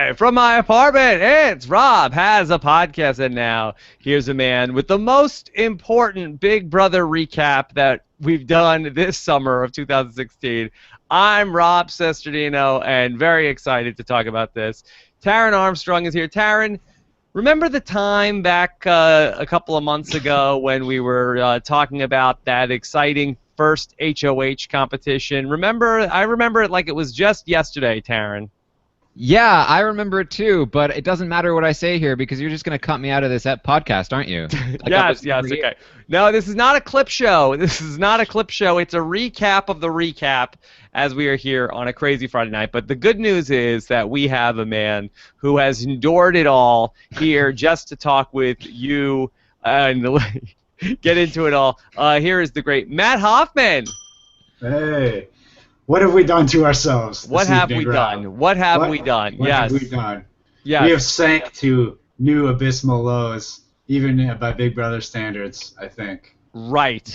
Live from my apartment, it's Rob Has a Podcast, and now here's a man with the most important Big Brother recap that we've done this summer of 2016. I'm Rob Cesternino, and very excited to talk about this. Taryn Armstrong is here. Taryn, remember the time back a couple of months ago when we were talking about that exciting first HOH competition? I remember it like it was just yesterday, Taryn. Yeah, I remember it too, but it doesn't matter what I say here because you're just going to cut me out of this podcast, aren't you? Yes, okay. No, this is not a clip show. This is not a clip show. It's a recap of the recap as we are here on a crazy Friday night. But the good news is that we have a man who has endured it all here just to talk with you and get into it all. Here is the great Matt Hoffman. Hey. What have we done to ourselves? What have we done? What have we done? Yes. What have we done? Yes. We have sank to new abysmal lows, even by Big Brother standards, I think. Right.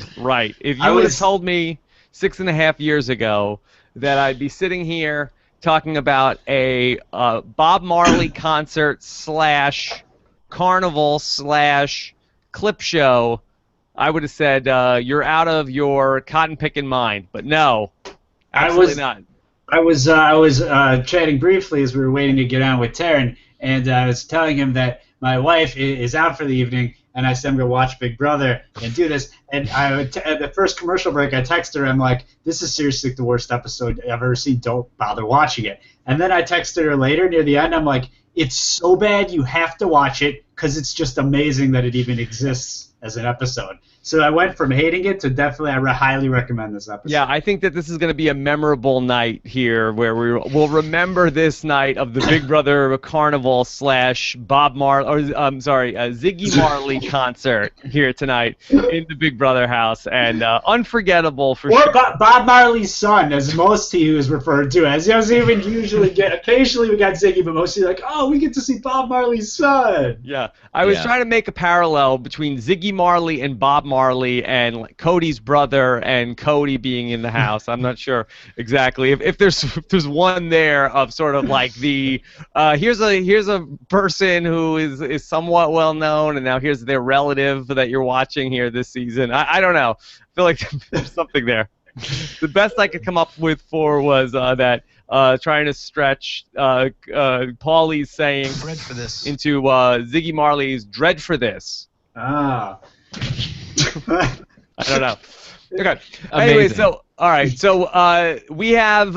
If you would have told me 6.5 years ago that I'd be sitting here talking about a Bob Marley concert / carnival / clip show, I would have said you're out of your cotton-picking mind. But no. Absolutely not. I was chatting briefly as we were waiting to get on with Taryn, and I was telling him that my wife is out for the evening, and I said I'm going to watch Big Brother and do this. And at the first commercial break, I texted her. I'm like, this is seriously the worst episode I've ever seen. Don't bother watching it. And then I texted her later near the end. I'm like, it's so bad you have to watch it because it's just amazing that it even exists as an episode. So I went from hating it to definitely I highly recommend this episode. Yeah, I think that this is going to be a memorable night here where we'll remember this night of the Big Brother Carnival / Bob Marley, or Ziggy Marley concert here tonight in the Big Brother house, and unforgettable for sure. Or Bob Marley's son, as most he was referred to as. He doesn't even usually get. Occasionally we got Ziggy, but mostly like, oh, we get to see Bob Marley's son. Yeah, I was trying to make a parallel between Ziggy Marley and Bob Marley and Cody's brother and Cody being in the house. I'm not sure exactly if there's one there of sort of like the here's a person who is somewhat well known, and now here's their relative that you're watching here this season. I don't know. I feel like there's something there. The best I could come up with was that trying to stretch Paulie's saying dread for this into Ziggy Marley's dread for this. Ah. I don't know. Okay. Anyway, all right. So we have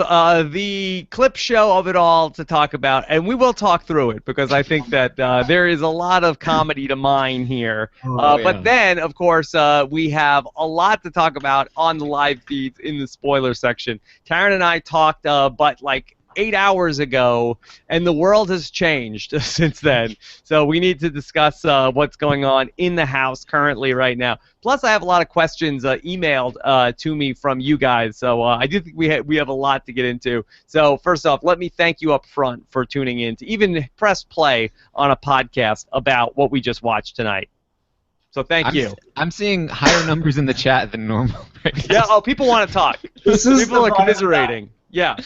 the clip show of it all to talk about, and we will talk through it because I think that there is a lot of comedy to mine here. But then, of course, we have a lot to talk about on the live feeds in the spoiler section. Taryn and I talked, but like 8 hours ago, and the world has changed since then. So we need to discuss what's going on in the house currently right now. Plus, I have a lot of questions emailed to me from you guys. So I do think we have a lot to get into. So first off, let me thank you up front for tuning in to even press play on a podcast about what we just watched tonight. So thank you. I'm seeing higher numbers in the chat than normal. Right now. Yeah. Oh, people want to talk. People are commiserating. Yeah.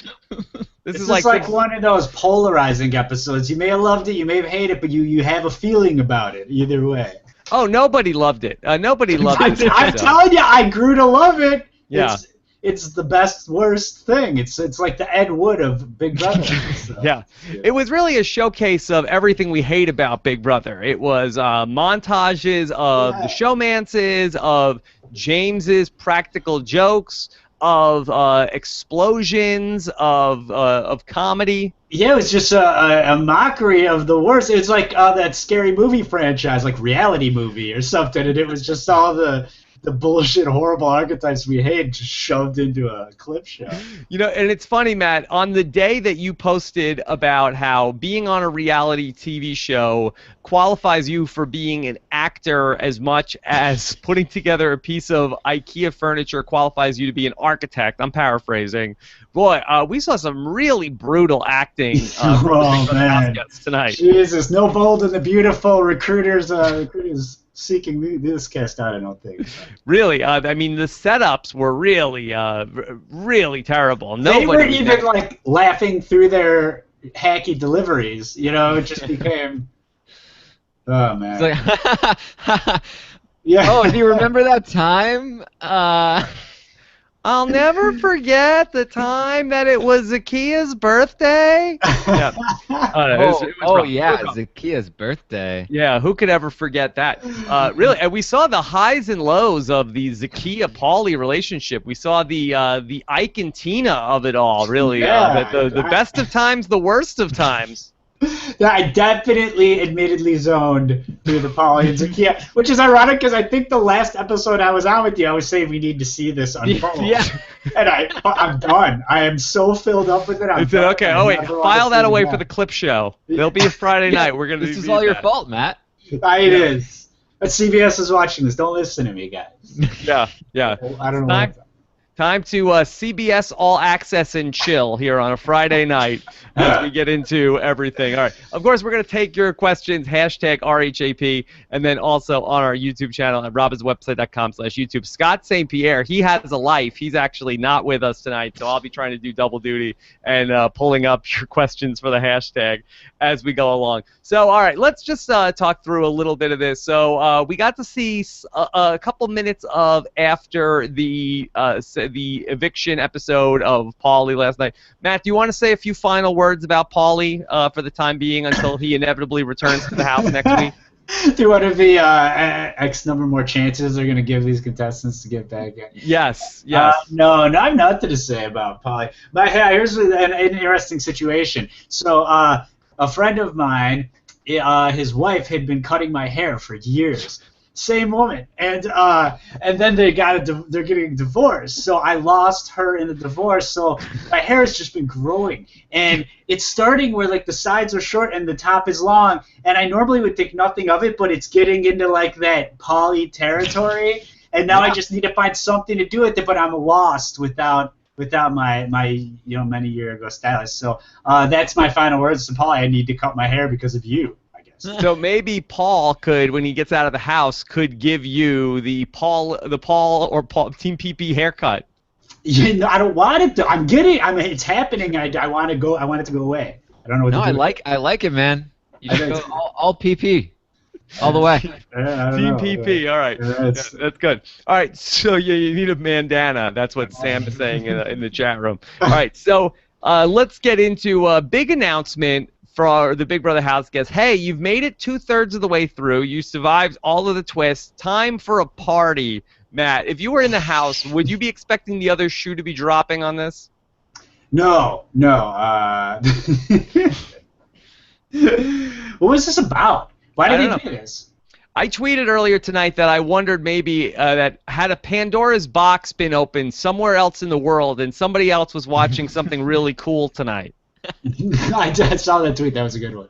This is like one of those polarizing episodes. You may have loved it, you may have hated it, but you have a feeling about it either way. Oh, nobody loved it. Nobody loved it. I'm telling you, I grew to love it. Yeah. It's the best, worst thing. It's like the Ed Wood of Big Brother. So, yeah. It was really a showcase of everything we hate about Big Brother. It was montages of the showmances, of James's practical jokes, of explosions, of comedy. Yeah, it was just a mockery of the worst. It's like that scary movie franchise, like Reality Movie or something, and it was just all the bullshit, horrible archetypes we hate just shoved into a clip show. You know, and it's funny, Matt, on the day that you posted about how being on a reality TV show qualifies you for being an actor as much as putting together a piece of IKEA furniture qualifies you to be an architect, I'm paraphrasing. Boy, we saw some really brutal acting from the tonight. Jesus, no Bold and the Beautiful recruiters seeking this cast out, I don't think. Really, I mean, the setups were really, really terrible. They weren't even like laughing through their hacky deliveries. You know, it just became. Oh man. It's like, Yeah. oh, do you remember that time? I'll never forget the time that it was Zakia's birthday. Yeah. It was rough. Yeah, It was rough. Zakia's birthday. Yeah, who could ever forget that? Really, and we saw the highs and lows of the Zakia-Paulie relationship. We saw the Ike and Tina of it all, really. Yeah. The best of times, the worst of times. Yeah, I definitely, admittedly zoned through the Paulie and Zakia, which is ironic because I think the last episode I was on with you, I was saying we need to see this unfold. Yeah. And I'm done. I am so filled up with it. I'm done. Okay, oh wait, file that away for the clip show. There'll be a Friday night. We're gonna. This is all your fault, Matt. It is. But CBS is watching this. Don't listen to me, guys. Yeah. I don't know. Time to CBS All Access and chill here on a Friday night as we get into everything. All right. Of course, we're going to take your questions, hashtag RHAP, and then also on our YouTube channel at robbinswebsite.com/YouTube. Scott St. Pierre, he has a life. He's actually not with us tonight, so I'll be trying to do double duty and pulling up your questions for the hashtag as we go along. So, all right, let's just talk through a little bit of this. So we got to see a couple minutes of after the eviction episode of Paulie last night. Matt, do you want to say a few final words about Paulie for the time being until he inevitably returns to the house next week? Do one of the X number more chances they're going to give these contestants to get back in? Yes. No, I have nothing to say about Paulie. But here's an interesting situation. So a friend of mine, his wife had been cutting my hair for years. Same woman, and then they're getting divorced. So I lost her in the divorce. So my hair has just been growing, and it's starting where like the sides are short and the top is long. And I normally would think nothing of it, but it's getting into like that Paulie territory. And now I just need to find something to do with it. But I'm lost without my many year ago stylist. So that's my final words to Paulie. I need to cut my hair because of you. So maybe Paul could, when he gets out of the house, could give you the Paul Team PP haircut. No, I don't want it to. It's happening. I want to go. I want it to go away. I don't know what to do. I like it, man. You should go all PP. All the way. Team PP, all right. That's good. All right, so you need a bandana. That's what Sam is saying in the chat room. All right, so let's get into a big announcement for the Big Brother house guests. Hey, you've made it 2/3 of the way through. You survived all of the twists. Time for a party. Matt, if you were in the house, would you be expecting the other shoe to be dropping on this? No. What was this about? Why did they do this? I tweeted earlier tonight that I wondered maybe that had a Pandora's box been opened somewhere else in the world and somebody else was watching something really cool tonight. I saw that tweet. That was a good one.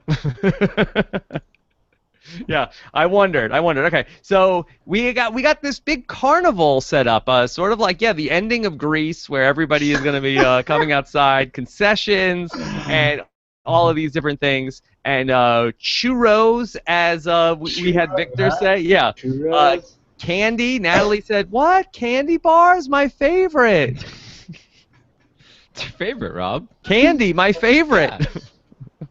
Yeah, I wondered. Okay, so we got this big carnival set up, sort of like the ending of Grease, where everybody is going to be coming outside, concessions, and all of these different things, and churros, as we had Victor say, candy. Natalie said, "What? Candy bars? My favorite." It's your favorite, Rob. Candy, my favorite. Yeah.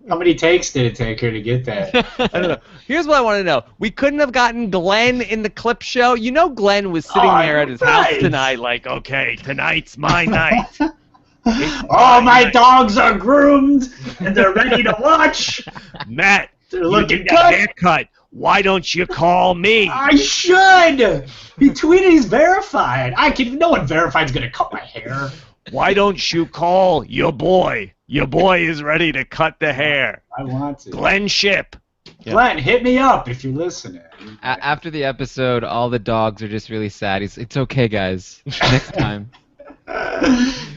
How many takes did it take her to get that? I don't know. Here's what I want to know. We couldn't have gotten Glenn in the clip show. You know Glenn was sitting there at his house tonight like, okay, tonight's my night. All my dogs are groomed, and they're ready to watch. Matt, they're looking good. Haircut. Why don't you call me? I should. He tweeted he's verified. No one verified's going to cut my hair. Why don't you call your boy? Your boy is ready to cut the hair. I want to. Glenn Ship. Glenn, hit me up if you're listening. After the episode, all the dogs are just really sad. It's okay, guys. Next time.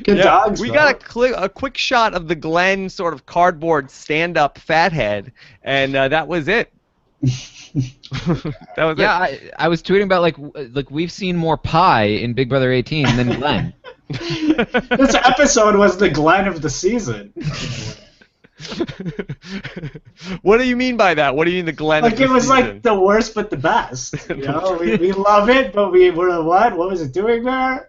Good dogs. We got a quick shot of the Glenn sort of cardboard stand-up fathead, and that was it. That was it. I was tweeting about like we've seen more pie in Big Brother 18 than Glenn. This episode was the Glenn of the season. What do you mean by that? What do you mean the Glenn of the season? Like it was like the worst but the best. You know, we love it, but we were what? What was it doing there?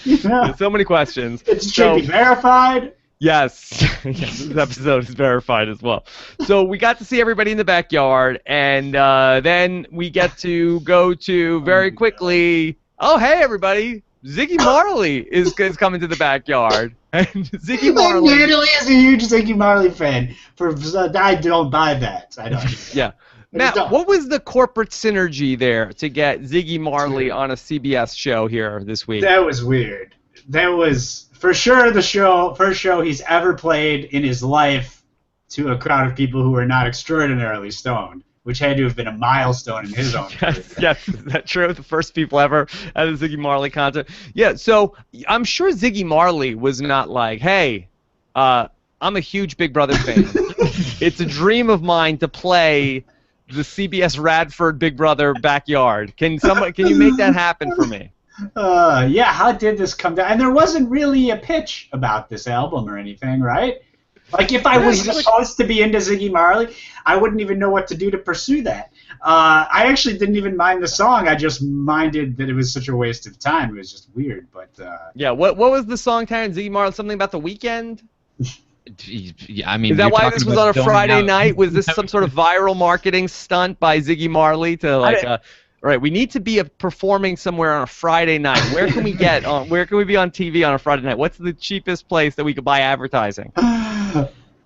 You know? So many questions. It should be verified. Yes. Yes, this episode is verified as well. So we got to see everybody in the backyard, and then we get to go to very quickly. Oh, hey, everybody! Ziggy Marley is coming to the backyard, and Ziggy Marley. Natalie is a huge Ziggy Marley fan. I don't buy that. I don't. Yeah. Matt, what was the corporate synergy there to get Ziggy Marley on a CBS show here this week? That was weird. That was for sure the first show he's ever played in his life to a crowd of people who were not extraordinarily stoned, which had to have been a milestone in his own career. Yes, is that true? The first people ever at a Ziggy Marley concert. Yeah, so I'm sure Ziggy Marley was not like, hey, I'm a huge Big Brother fan. It's a dream of mine to play the CBS Radford Big Brother backyard. Can you make that happen for me? Yeah, how did this come down? And there wasn't really a pitch about this album or anything, right? Like, if I was supposed to be into Ziggy Marley, I wouldn't even know what to do to pursue that. I actually didn't even mind the song. I just minded that it was such a waste of time. It was just weird. But yeah, what was the song, Taryn? Ziggy Marley, something about the weekend? Yeah, I mean, is that why this was on a Friday night? Was this some sort of viral marketing stunt by Ziggy Marley to like? Right, we need to be performing somewhere on a Friday night. Where can we get on? Where can we be on TV on a Friday night? What's the cheapest place that we could buy advertising?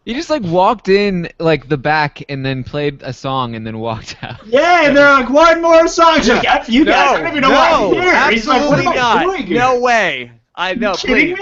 You just like walked in like the back and then played a song and then walked out. Yeah, and they're like, one more song. Like, F you guys. I don't even know why I'm here. Absolutely like, not. No way. I know. Please.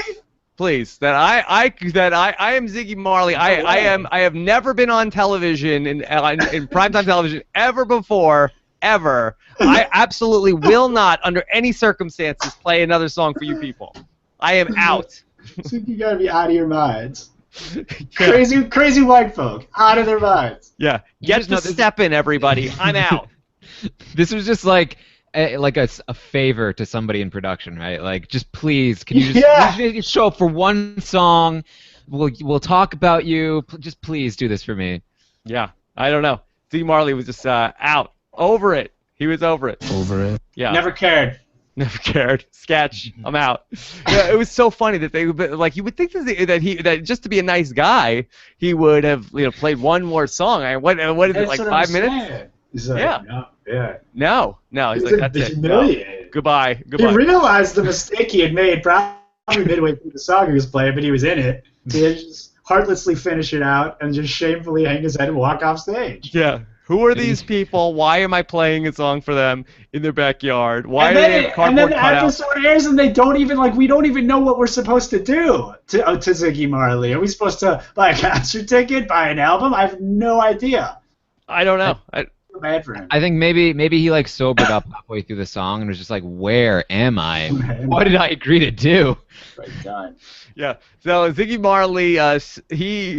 Please, that I am Ziggy Marley. I have never been on television in primetime television ever before. Ever. I absolutely will not, under any circumstances, play another song for you people. I am out. So you gotta be out of your minds. Yeah. Crazy white folk, out of their minds. Yeah. Get the step in, everybody. I'm out. This was just like a favor to somebody in production, right? Like, just please, can you just show up for one song? We'll talk about you. Just please do this for me. Yeah. I don't know. Ziggy Marley was just out. Over it. He was over it. Over it. Yeah. Never cared. Never cared. Sketch. I'm out. Yeah, it was so funny that they like. You would think that just to be a nice guy, he would have played one more song. What is it, like 5 minutes? He's like, yeah. No. He's like, that's it. Humiliated. Goodbye. He realized the mistake he had made probably midway through the song he was playing, but he was in it. He had just heartlessly finish it out and just shamefully hang his head and walk off stage. Yeah. Who are these people? Why am I playing a song for them in their backyard? Why do they have cardboard cutouts? And then the episode airs and they don't even we don't even know what we're supposed to do to Ziggy Marley. Are we supposed to buy a concert ticket, buy an album? I have no idea. I don't know. I feel bad for him. I think maybe he like sobered up halfway through the song and was just like, "Where am I? What did I agree to do?" Right time. Yeah. So Ziggy Marley, he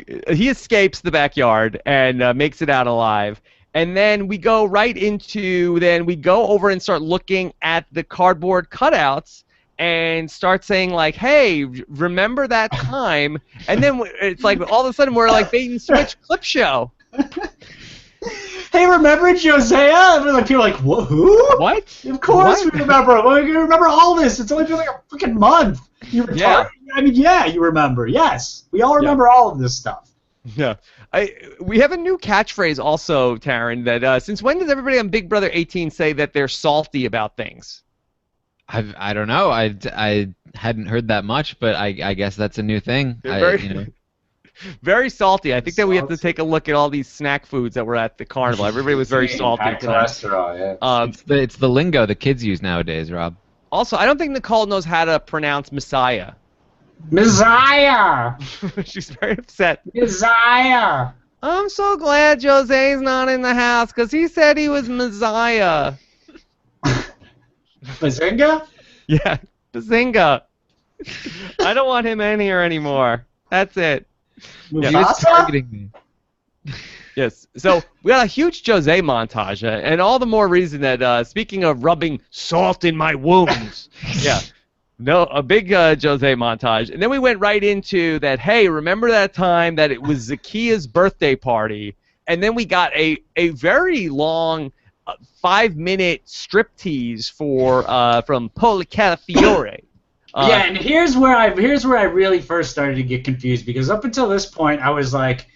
escapes the backyard and makes it out alive. And then we go over and start looking at the cardboard cutouts and start saying like, hey, remember that time? And then it's like all of a sudden we're like bait and switch clip show. Hey, remember Josiah? And like, people are like, who? What? Of course we remember. We remember all this. It's only been like a freaking month. You retarded? I mean, yeah, you remember. Yes. We all remember all of this stuff. Yeah. We have a new catchphrase also, Taryn, that since when does everybody on Big Brother 18 say that they're salty about things? I don't know. I hadn't heard that much, but I guess that's a new thing. Very salty. I think that we have to take a look at all these snack foods that were at the carnival. Everybody was very salty. High cholesterol, yeah. It's the lingo the kids use nowadays, Rob. Also, I don't think Nicole knows how to pronounce Messiah. Messiah! She's very upset. Messiah! I'm so glad Jose's not in the house because he said he was Messiah. Bazinga? Yeah, Bazinga. I don't want him in here anymore. That's it. Yeah. He was targeting me. Yes. So we got a huge Jose montage, and all the more reason that, speaking of rubbing salt in my wounds, yeah. No, a big Jose montage. And then we went right into that, hey, remember that time that it was Zakia's birthday party? And then we got a very long 5-minute striptease from Poli Calafiore. Yeah, and here's where I really first started to get confused, because up until this point I was like,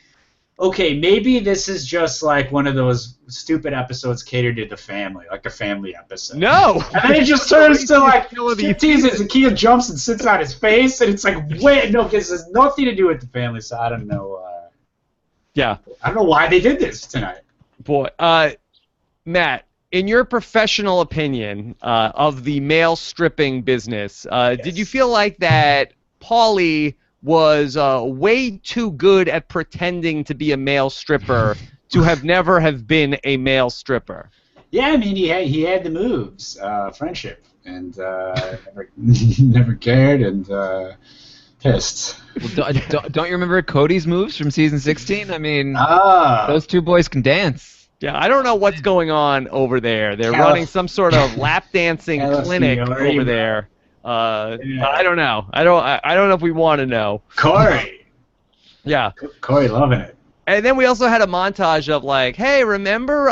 okay, maybe this is just like one of those stupid episodes catered to the family, like a family episode. No! And then it just turns to like striptease as Zakiya jumps and sits on his face, and it's like, wait, no, this has nothing to do with the family, so I don't know. Yeah. I don't know why they did this tonight. Boy, Matt, in your professional opinion of the male stripping business, did you feel like that Paulie was way too good at pretending to be a male stripper to never have been a male stripper? Yeah, I mean, he had the moves, friendship, and never cared, and pissed. Well, don't you remember Cody's moves from season 16? I mean, those two boys can dance. Yeah, I don't know what's going on over there. They're running some sort of lap dancing clinic over there. I don't know. I don't know if we want to know. Corey. Yeah. Corey loving it. And then we also had a montage of like, hey, remember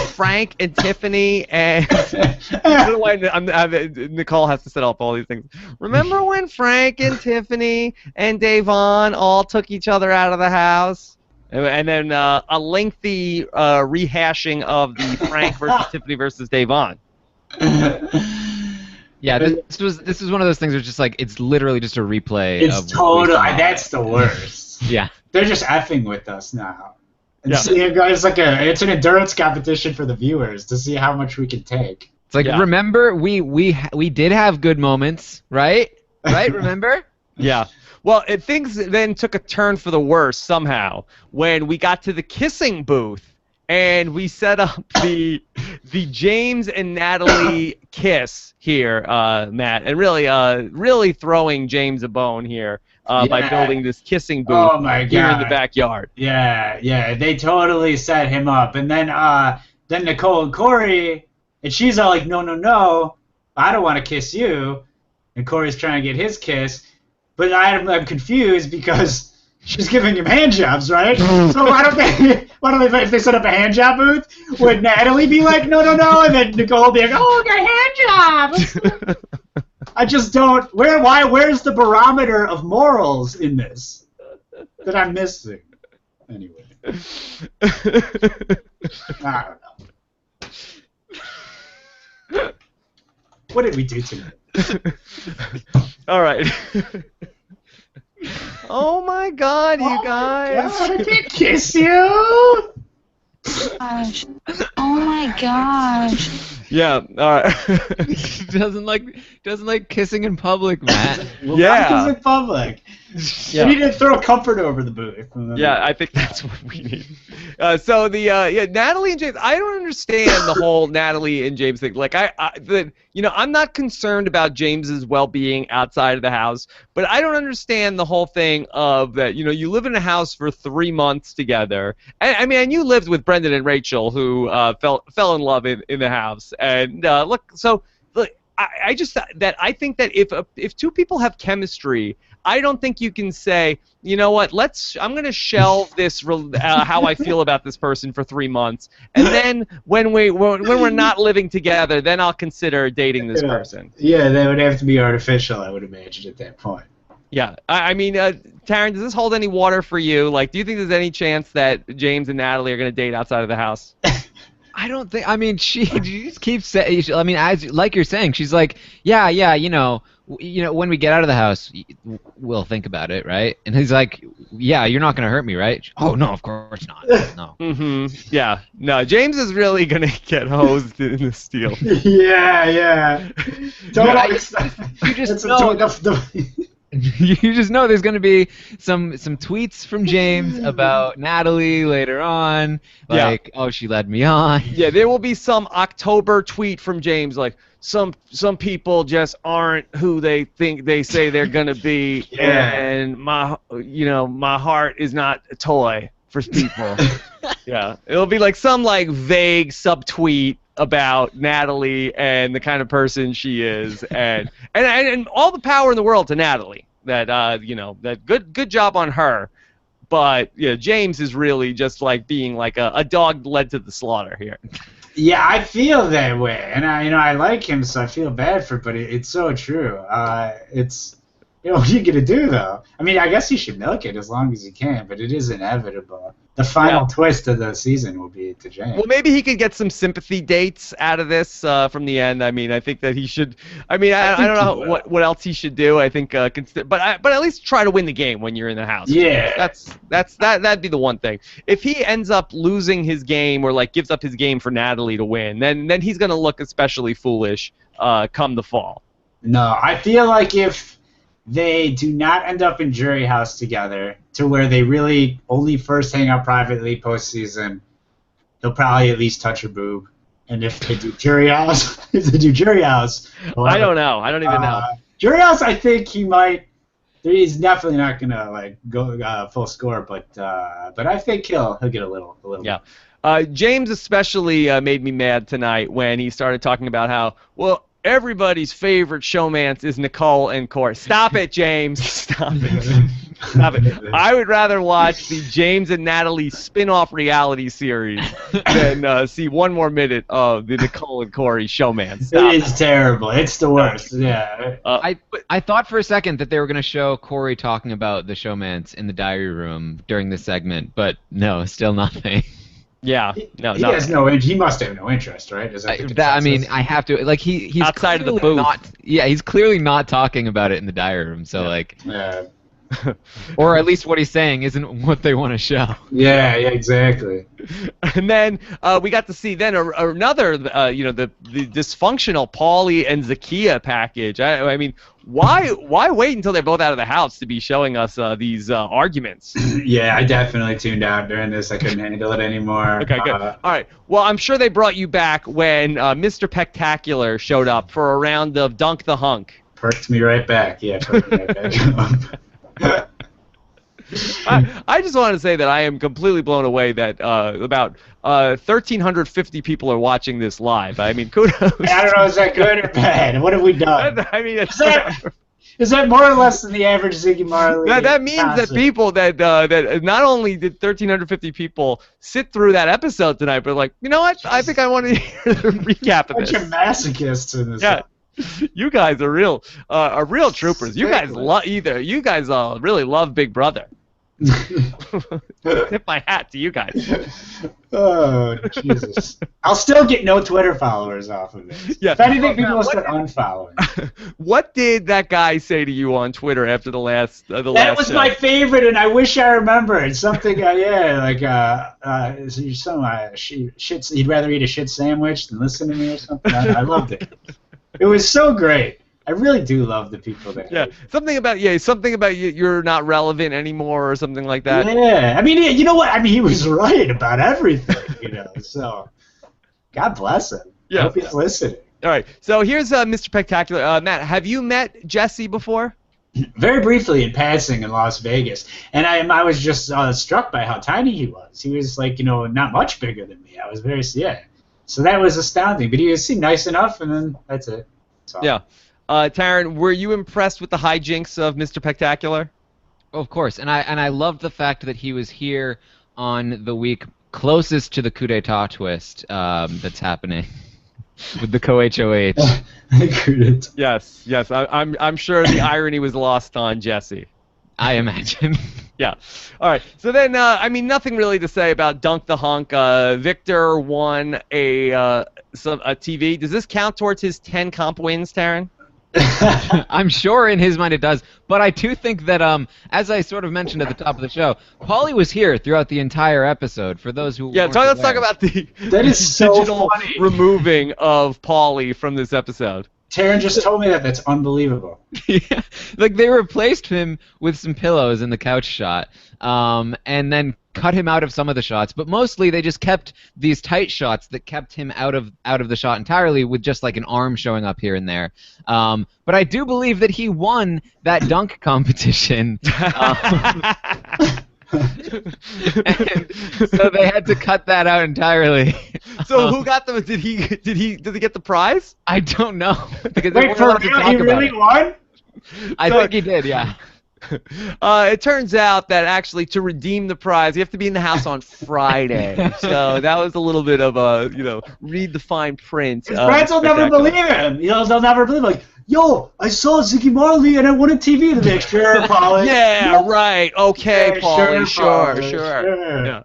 Frank and Tiffany and I don't know why Nicole has to set up all these things. Remember when Frank and Tiffany and Davon all took each other out of the house? And then a lengthy rehashing of the Frank versus Tiffany versus Davon. Yeah, this was one of those things where it's just like it's literally just a replay. It's totally that's the worst. Yeah, they're just effing with us now. And yeah. See, it's an endurance competition for the viewers to see how much we can take. It's like remember we did have good moments, right? Right? Remember? Yeah. Well, things then took a turn for the worse somehow when we got to the kissing booth and we set up the James and Natalie kiss here, Matt, and really throwing James a bone here by building this kissing booth here in the backyard. Yeah, they totally set him up, and then Nicole and Corey, and she's all like, no, I don't want to kiss you, and Corey's trying to get his kiss. But I'm confused because she's giving him hand jobs, right? So why don't they if they set up a hand job booth, would Natalie be like, no, and then Nicole be like, oh, I got hand jobs. I just don't. Where's the barometer of morals in this that I'm missing? Anyway, I don't know. What did we do tonight? All right. Oh my God, you guys! God, I can't kiss you. Gosh. Oh my gosh. Yeah. All right. doesn't like kissing in public, Matt. Well, yeah. Kissing in public. Yeah. We need to throw a comfort over the booth. Yeah, I think that's what we need. So Natalie and James. I don't understand the whole Natalie and James thing. Like I'm not concerned about James's well-being outside of the house, but I don't understand the whole thing of that. You live in a house for 3 months together, and you lived with Brendan and Rachel, who fell in love in the house. And I think that if two people have chemistry, I don't think you can say, you know what, I'm going to shelve this how I feel about this person for 3 months, and then when we're not living together, then I'll consider dating this person. Yeah, that would have to be artificial, I would imagine, at that point. Yeah, I mean, Taryn, does this hold any water for you? Like, do you think there's any chance that James and Natalie are going to date outside of the house? I don't think. I mean, she just keeps saying. I mean, like you're saying, she's like, yeah, when we get out of the house, we'll think about it, right? And he's like, yeah, you're not gonna hurt me, right? Oh no, of course not. No. Mm-hmm. Yeah. No, James is really gonna get hosed in this deal. Yeah. You just know. You just know there's going to be some tweets from James about Natalie later on, like, oh, she led me on. Yeah, there will be some October tweet from James, like, some people just aren't who they think they say they're going to be, and my heart is not a toy for people. Yeah, it'll be like some vague subtweet about Natalie and the kind of person she is, and all the power in the world to Natalie. That good job on her, but James is really just like being like a dog led to the slaughter here. Yeah, I feel that way, and I like him, so I feel bad for it. But it's so true. It's what are you gonna do though? I mean, I guess he should milk it as long as he can, but it is inevitable. The final twist of the season will be to James. Well, maybe he could get some sympathy dates out of this from the end. I mean, I think that he should. I mean, I don't know what else he should do. I think, but at least try to win the game when you're in the house. Yeah, that'd be the one thing. If he ends up losing his game or like gives up his game for Natalie to win, then he's gonna look especially foolish come the fall. No, I feel like if they do not end up in jury house together to where they really only first hang out privately postseason, they'll probably at least touch her boob. And if they do jury house, I don't know. I don't even know. Jury house, I think he might. He's definitely not gonna like go full score, but I think he'll get a little. Yeah. James especially made me mad tonight when he started talking about how everybody's favorite showmance is Nicole and Corey. Stop it, James. Stop it. Stop it. I would rather watch the James and Natalie spin-off reality series than see one more minute of the Nicole and Corey showmance. It is terrible. It's the worst. Yeah. I thought for a second that they were going to show Corey talking about the showmance in the diary room during the segment, but no, still nothing. Yeah, no, he has no. He must have no interest, right? Is that I mean, I have to like he's outside of the booth. He's clearly not talking about it in the diary room. So yeah. Or at least what he's saying isn't what they want to show. Yeah, exactly. And then we got to see then another, the dysfunctional Paulie and Zakiya package. I mean, why wait until they're both out of the house to be showing us these arguments? Yeah, I definitely tuned out during this. I couldn't handle it anymore. Okay, good. All right. Well, I'm sure they brought you back when Mr. Pectacular showed up for a round of Dunk the Hunk. Perked me right back. Yeah, perked me right back. I just want to say that I am completely blown away that about 1,350 people are watching this live. I mean, kudos. I don't know, is that good or bad? What have we done? I mean, is that more or less than the average Ziggy Marley? That means concert? That people that not only did 1,350 people sit through that episode tonight, but like, you know what? I think I want to hear the recap of this. Bunch of masochists in this. Yeah. You guys are real troopers. You guys really love Big Brother. Tip my hat to you guys. Oh, Jesus. I'll still get no Twitter followers off of it. Yeah. If anything, people will start unfollowing. What did that guy say to you on Twitter after the last That was show? my favorite, and I wish I remembered. Something, he'd rather eat a shit sandwich than listen to me or something. I loved it. It was so great. I really do love the people that. Yeah, something about you're not relevant anymore or something like that. Yeah, I mean, you know what? I mean, he was right about everything, So, God bless him. Yeah. I hope he's listening. All right, so here's Mr. Spectacular. Matt, have you met Jesse before? Very briefly in passing in Las Vegas, and I was just struck by how tiny he was. He was like, not much bigger than me. I was very So that was astounding, but he seemed nice enough, and then that's it. So. Yeah. Taryn, were you impressed with the hijinks of Mr. Spectacular? Oh, of course, and I loved the fact that he was here on the week closest to the coup d'etat twist that's happening with the co-HOH. Yes. I'm sure the irony was lost on Jesse. I imagine. Yeah. All right. So then, nothing really to say about Dunk the Hunk. Victor won a TV. Does this count towards his 10 comp wins, Taryn? I'm sure in his mind it does, but I do think that, as I sort of mentioned at the top of the show, Paulie was here throughout the entire episode. For those who let's talk about the digital removing of Paulie from this episode. Taryn just told me that's unbelievable. Yeah, like they replaced him with some pillows in the couch shot, and then cut him out of some of the shots, but mostly they just kept these tight shots that kept him out of the shot entirely, with just like an arm showing up here and there. But I do believe that he won that dunk competition. And so they had to cut that out entirely. So who got the? Did he get the prize? I don't know. Because wait, for real? He really won? I think he did. Yeah. It turns out that actually to redeem the prize, you have to be in the house on Friday. So that was a little bit of a, read the fine print. His friends will never believe him. They'll never believe him. Like, yo, I saw Ziggy Marley and I won a TV the next year, Paulie. Yeah, right. Okay, Yeah, Paulie. Sure. sure. Yeah.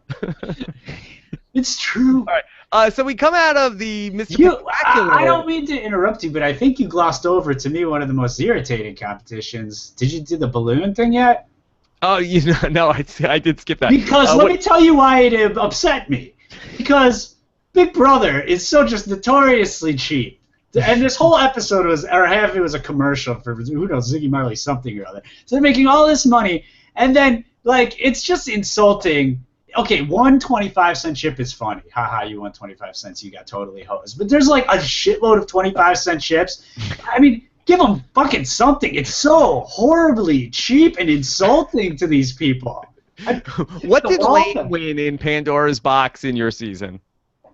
It's true. All right. So we come out of the Mr. Spectacular. I don't mean to interrupt you, but I think you glossed over, to me, one of the most irritating competitions. Did you do the balloon thing yet? Oh, no, I did skip that. Because let me tell you why it upset me. Because Big Brother is so just notoriously cheap. And this whole episode was, or half of it was a commercial for, who knows, Ziggy Marley something or other. So they're making all this money, and then, like, it's just insulting. Okay, one 25-cent chip is funny. Haha, you won 25 cents, you got totally hosed. But there's like a shitload of 25-cent chips. I mean, give them fucking something. It's so horribly cheap and insulting to these people. What did Lane win in Pandora's box in your season?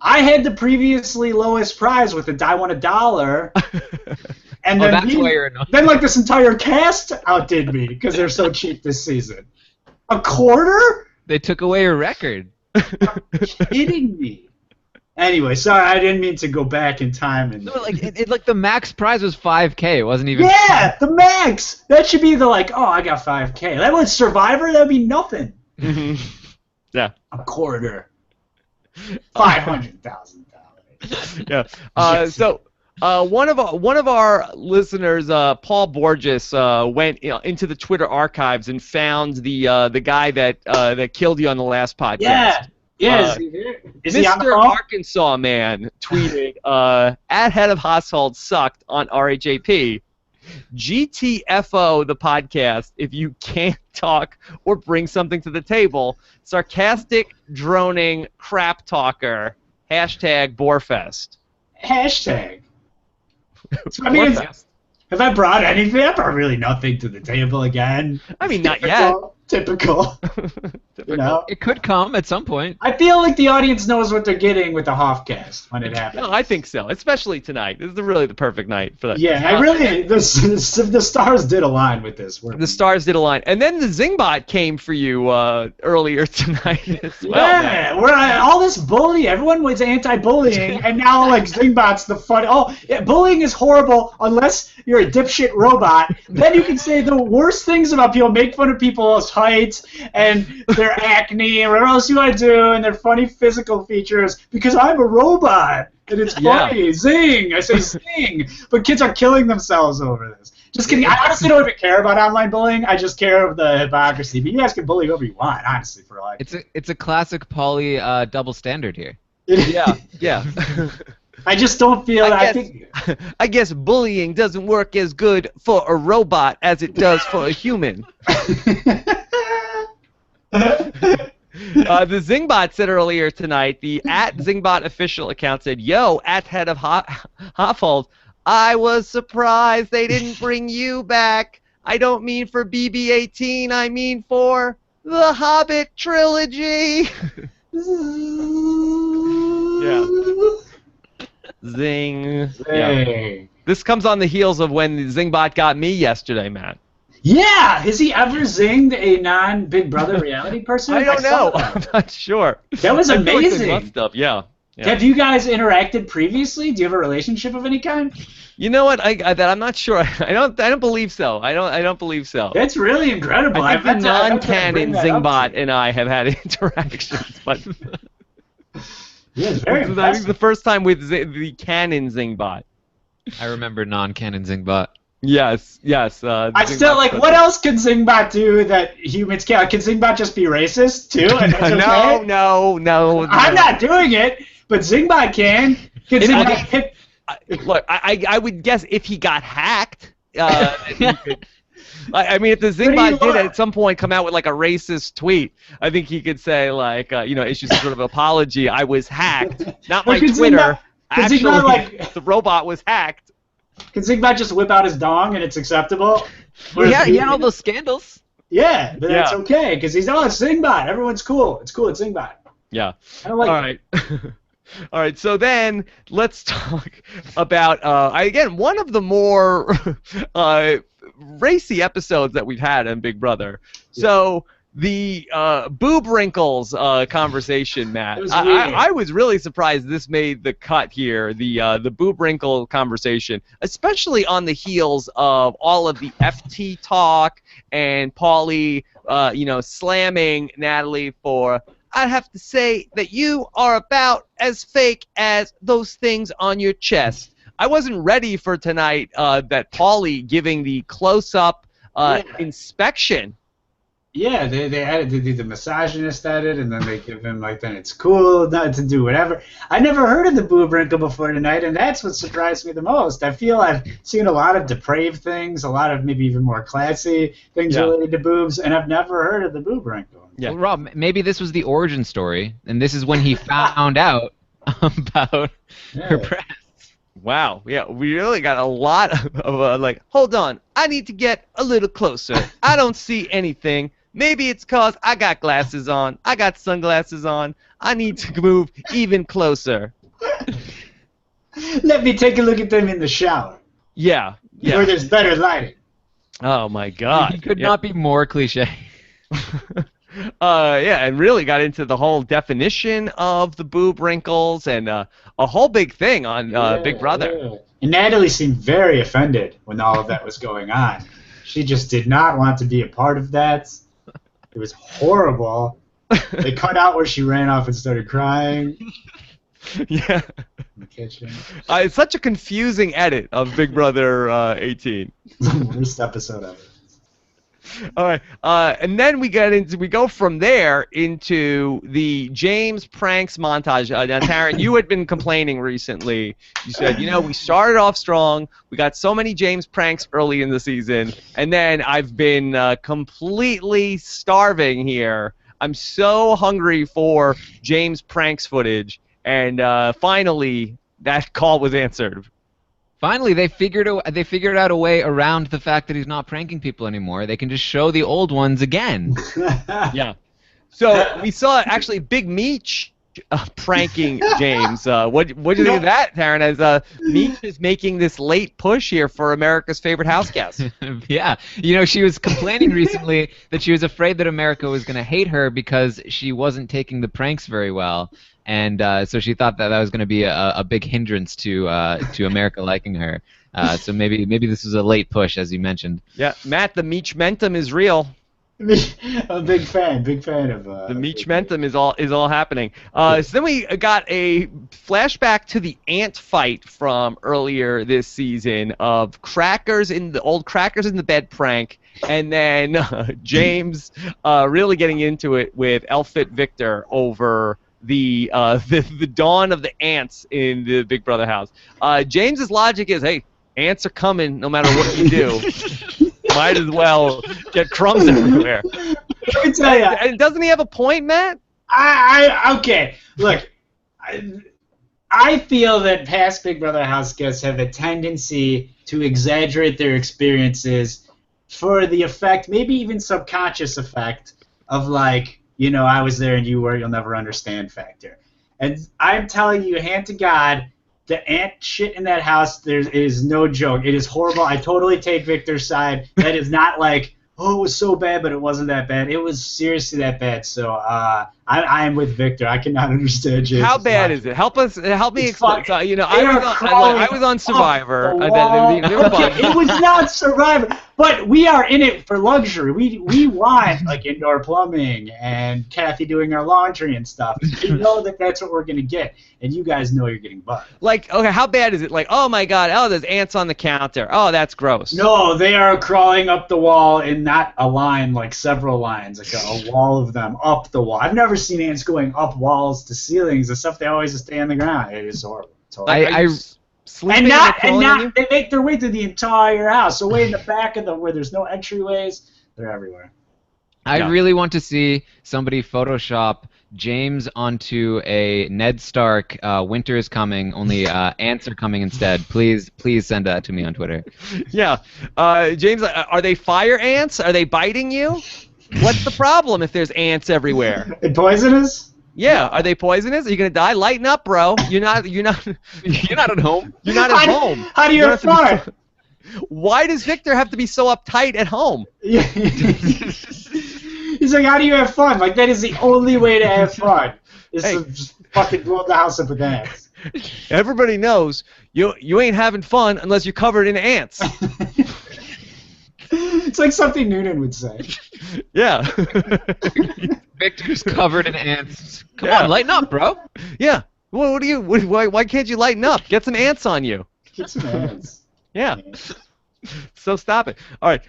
I had the previously lowest prize with I won $1. And then, that's why you're annoyed. Then like this entire cast outdid me because they're so cheap this season. A quarter? They took away your record. Are you kidding me? Anyway, sorry, I didn't mean to go back in time and. No, like the max prize was $5K. It wasn't even. Yeah, the max. That should be the I got $5K. That was Survivor. That'd be nothing. Yeah. A quarter. $500,000. Yeah. So. One of our listeners, Paul Borges, went into the Twitter archives and found the guy that killed you on the last podcast. Yeah. Is he on the Mr. phone? Arkansas Man tweeted, "At head of household sucked on RHAP. GTFO the podcast if you can't talk or bring something to the table. Sarcastic, droning, crap talker. Hashtag Borefest." Hashtag. I mean, have I brought anything? I brought really nothing to the table again. I mean, not yet. Typical. You know? It could come at some point. I feel like the audience knows what they're getting with the Hoffcast when it happens. No, I think so, especially tonight. This is really the perfect night for that. Yeah, the stars did align with this. The stars did align. And then the Zingbot came for you earlier tonight as well. Yeah, all this bully. Everyone was anti-bullying, and now Zingbot's the fun. Oh, yeah, bullying is horrible unless you're a dipshit robot. Then you can say the worst things about people, make fun of people's height and their acne and whatever else you want to do, and their funny physical features because I'm a robot and it's funny. Yeah. Zing! I say zing! But kids are killing themselves over this. Just kidding. I honestly don't even care about online bullying. I just care of the hypocrisy. But you guys can bully whoever you want, honestly. It's a classic Paulie double standard here. Yeah. I just don't feel. I guess bullying doesn't work as good for a robot as it does for a human. The Zingbot said earlier tonight, the @Zingbot official account said, "Yo, @head of Household, I was surprised they didn't bring you back. I don't mean for BB18, I mean for the Hobbit trilogy." Yeah. Zing. Hey. Yeah. This comes on the heels of when the Zingbot got me yesterday, Matt. Yeah! Has he ever zinged a non-Big Brother reality person? I don't know. I'm not sure. That was amazing. Like must have. Yeah. Have you guys interacted previously? Do you have a relationship of any kind? You know what? I'm not sure. I don't believe so. I don't believe so. That's really incredible. I think the non-canon Zingbot and I have had interactions, but yeah, it's very I think the first time with the canon Zingbot. I remember non-canon Zingbot. Yes. I still what else can Zingbot do that humans can't? Can Zingbot just be racist too? And that's okay? No. I'm not doing it, but Zingbot can. Can Zingbot hit? Look, I would guess if he got hacked, I mean, if the Zingbot did at some point come out with a racist tweet, I think he could say issue some sort of apology. I was hacked, not my Twitter. Actually, the robot was hacked. Can Zingbot just whip out his dong and it's acceptable? Yeah, he had all those scandals. Yeah, but that's okay because it's Zingbot. Everyone's cool. It's cool. It's Zingbot. Yeah. I don't like all right. All right, so then let's talk about, again, one of the more racy episodes that we've had on Big Brother. Yeah. So the boob wrinkles conversation, Matt. I was really surprised this made the cut here. The boob wrinkle conversation, especially on the heels of all of the FT talk and Paulie, slamming Natalie for. I'd have to say that you are about as fake as those things on your chest. I wasn't ready for tonight that Paulie giving the close-up inspection. Yeah, they added the misogynist added, and then they give him then it's cool not to do whatever. I never heard of the boob wrinkle before tonight, and that's what surprised me the most. I feel I've seen a lot of depraved things, a lot of maybe even more classy things related to boobs, and I've never heard of the boob wrinkle. Yeah. Well, Rob, maybe this was the origin story, and this is when he found out about her breasts. Wow, yeah, we really got a lot of hold on, I need to get a little closer. I don't see anything. Maybe it's because I got glasses on. I got sunglasses on. I need to move even closer. Let me take a look at them in the shower. Yeah. Where there's better lighting. Oh, my God. He could not be more cliche. And really got into the whole definition of the boob wrinkles and a whole big thing on Big Brother. Yeah. And Natalie seemed very offended when all of that was going on. She just did not want to be a part of that. It was horrible. They cut out where she ran off and started crying. Yeah. In the kitchen. It's such a confusing edit of Big Brother 18. The worst episode ever. All right, and then we go from there into the James pranks montage. Now, Taryn, you had been complaining recently. You said, we started off strong. We got so many James pranks early in the season, and then I've been completely starving here. I'm so hungry for James pranks footage, and finally that call was answered. Finally, they figured out a way around the fact that he's not pranking people anymore. They can just show the old ones again. Yeah. So we saw actually Big Meech pranking James. What do you think of that, Taryn? As Meech is making this late push here for America's favorite house guest. Yeah. She was complaining recently that she was afraid that America was going to hate her because she wasn't taking the pranks very well. And so she thought that was going to be a big hindrance to America liking her. So maybe this was a late push, as you mentioned. Yeah, Matt, the Meech-mentum is real. I'm a big fan of the Meech-mentum is all happening. So then we got a flashback to the ant fight from earlier this season of old crackers in the bed prank, and then James really getting into it with Elfit Victor over the dawn of the ants in the Big Brother house. James's logic is, hey, ants are coming no matter what you do. Might as well get crumbs everywhere. Let me tell you. And doesn't he have a point, Matt? Okay. Look, I feel that past Big Brother house guests have a tendency to exaggerate their experiences for the effect, maybe even subconscious effect, of I was there and you were, you'll never understand factor. And I'm telling you, hand to God, the ant shit in that house, it is no joke. It is horrible. I totally take Victor's side. That is not it was so bad, but it wasn't that bad. It was seriously that bad. So I am with Victor. I cannot understand James. How bad is it? Help me explain. So, I was on Survivor. It was not Survivor, but we are in it for luxury. We want indoor plumbing and Kathy doing our laundry and stuff. We know that's what we're gonna get, and you guys know you're getting bugged. Okay, how bad is it? Oh my God! There's ants on the counter. Oh, that's gross. No, they are crawling up the wall in not a line, several lines, a wall of them up the wall. I've never seen ants going up walls to ceilings and stuff. They always just stay on the ground. It is horrible. They make their way through the entire house. So way in the back of where there's no entryways, they're everywhere. I really want to see somebody Photoshop James onto a Ned Stark Winter is Coming, only ants are coming instead. Please send that to me on Twitter. Yeah. James, are they fire ants? Are they biting you? What's the problem if there's ants everywhere? And poisonous? Yeah. Are they poisonous? Are you gonna die? Lighten up, bro. You're not at home. You're not at home. How do you fart? Why does Victor have to be so uptight at home? Yeah. He's like, how do you have fun? Like, that is the only way to have fun. Is to just fucking blow the house up with ants. Everybody knows you ain't having fun unless you're covered in ants. It's like something Noonan would say. Yeah. Victor's covered in ants. Come on, lighten up, bro. Yeah. Well, why can't you lighten up? Get some ants on you. Get some ants. Yeah. So stop it. All right.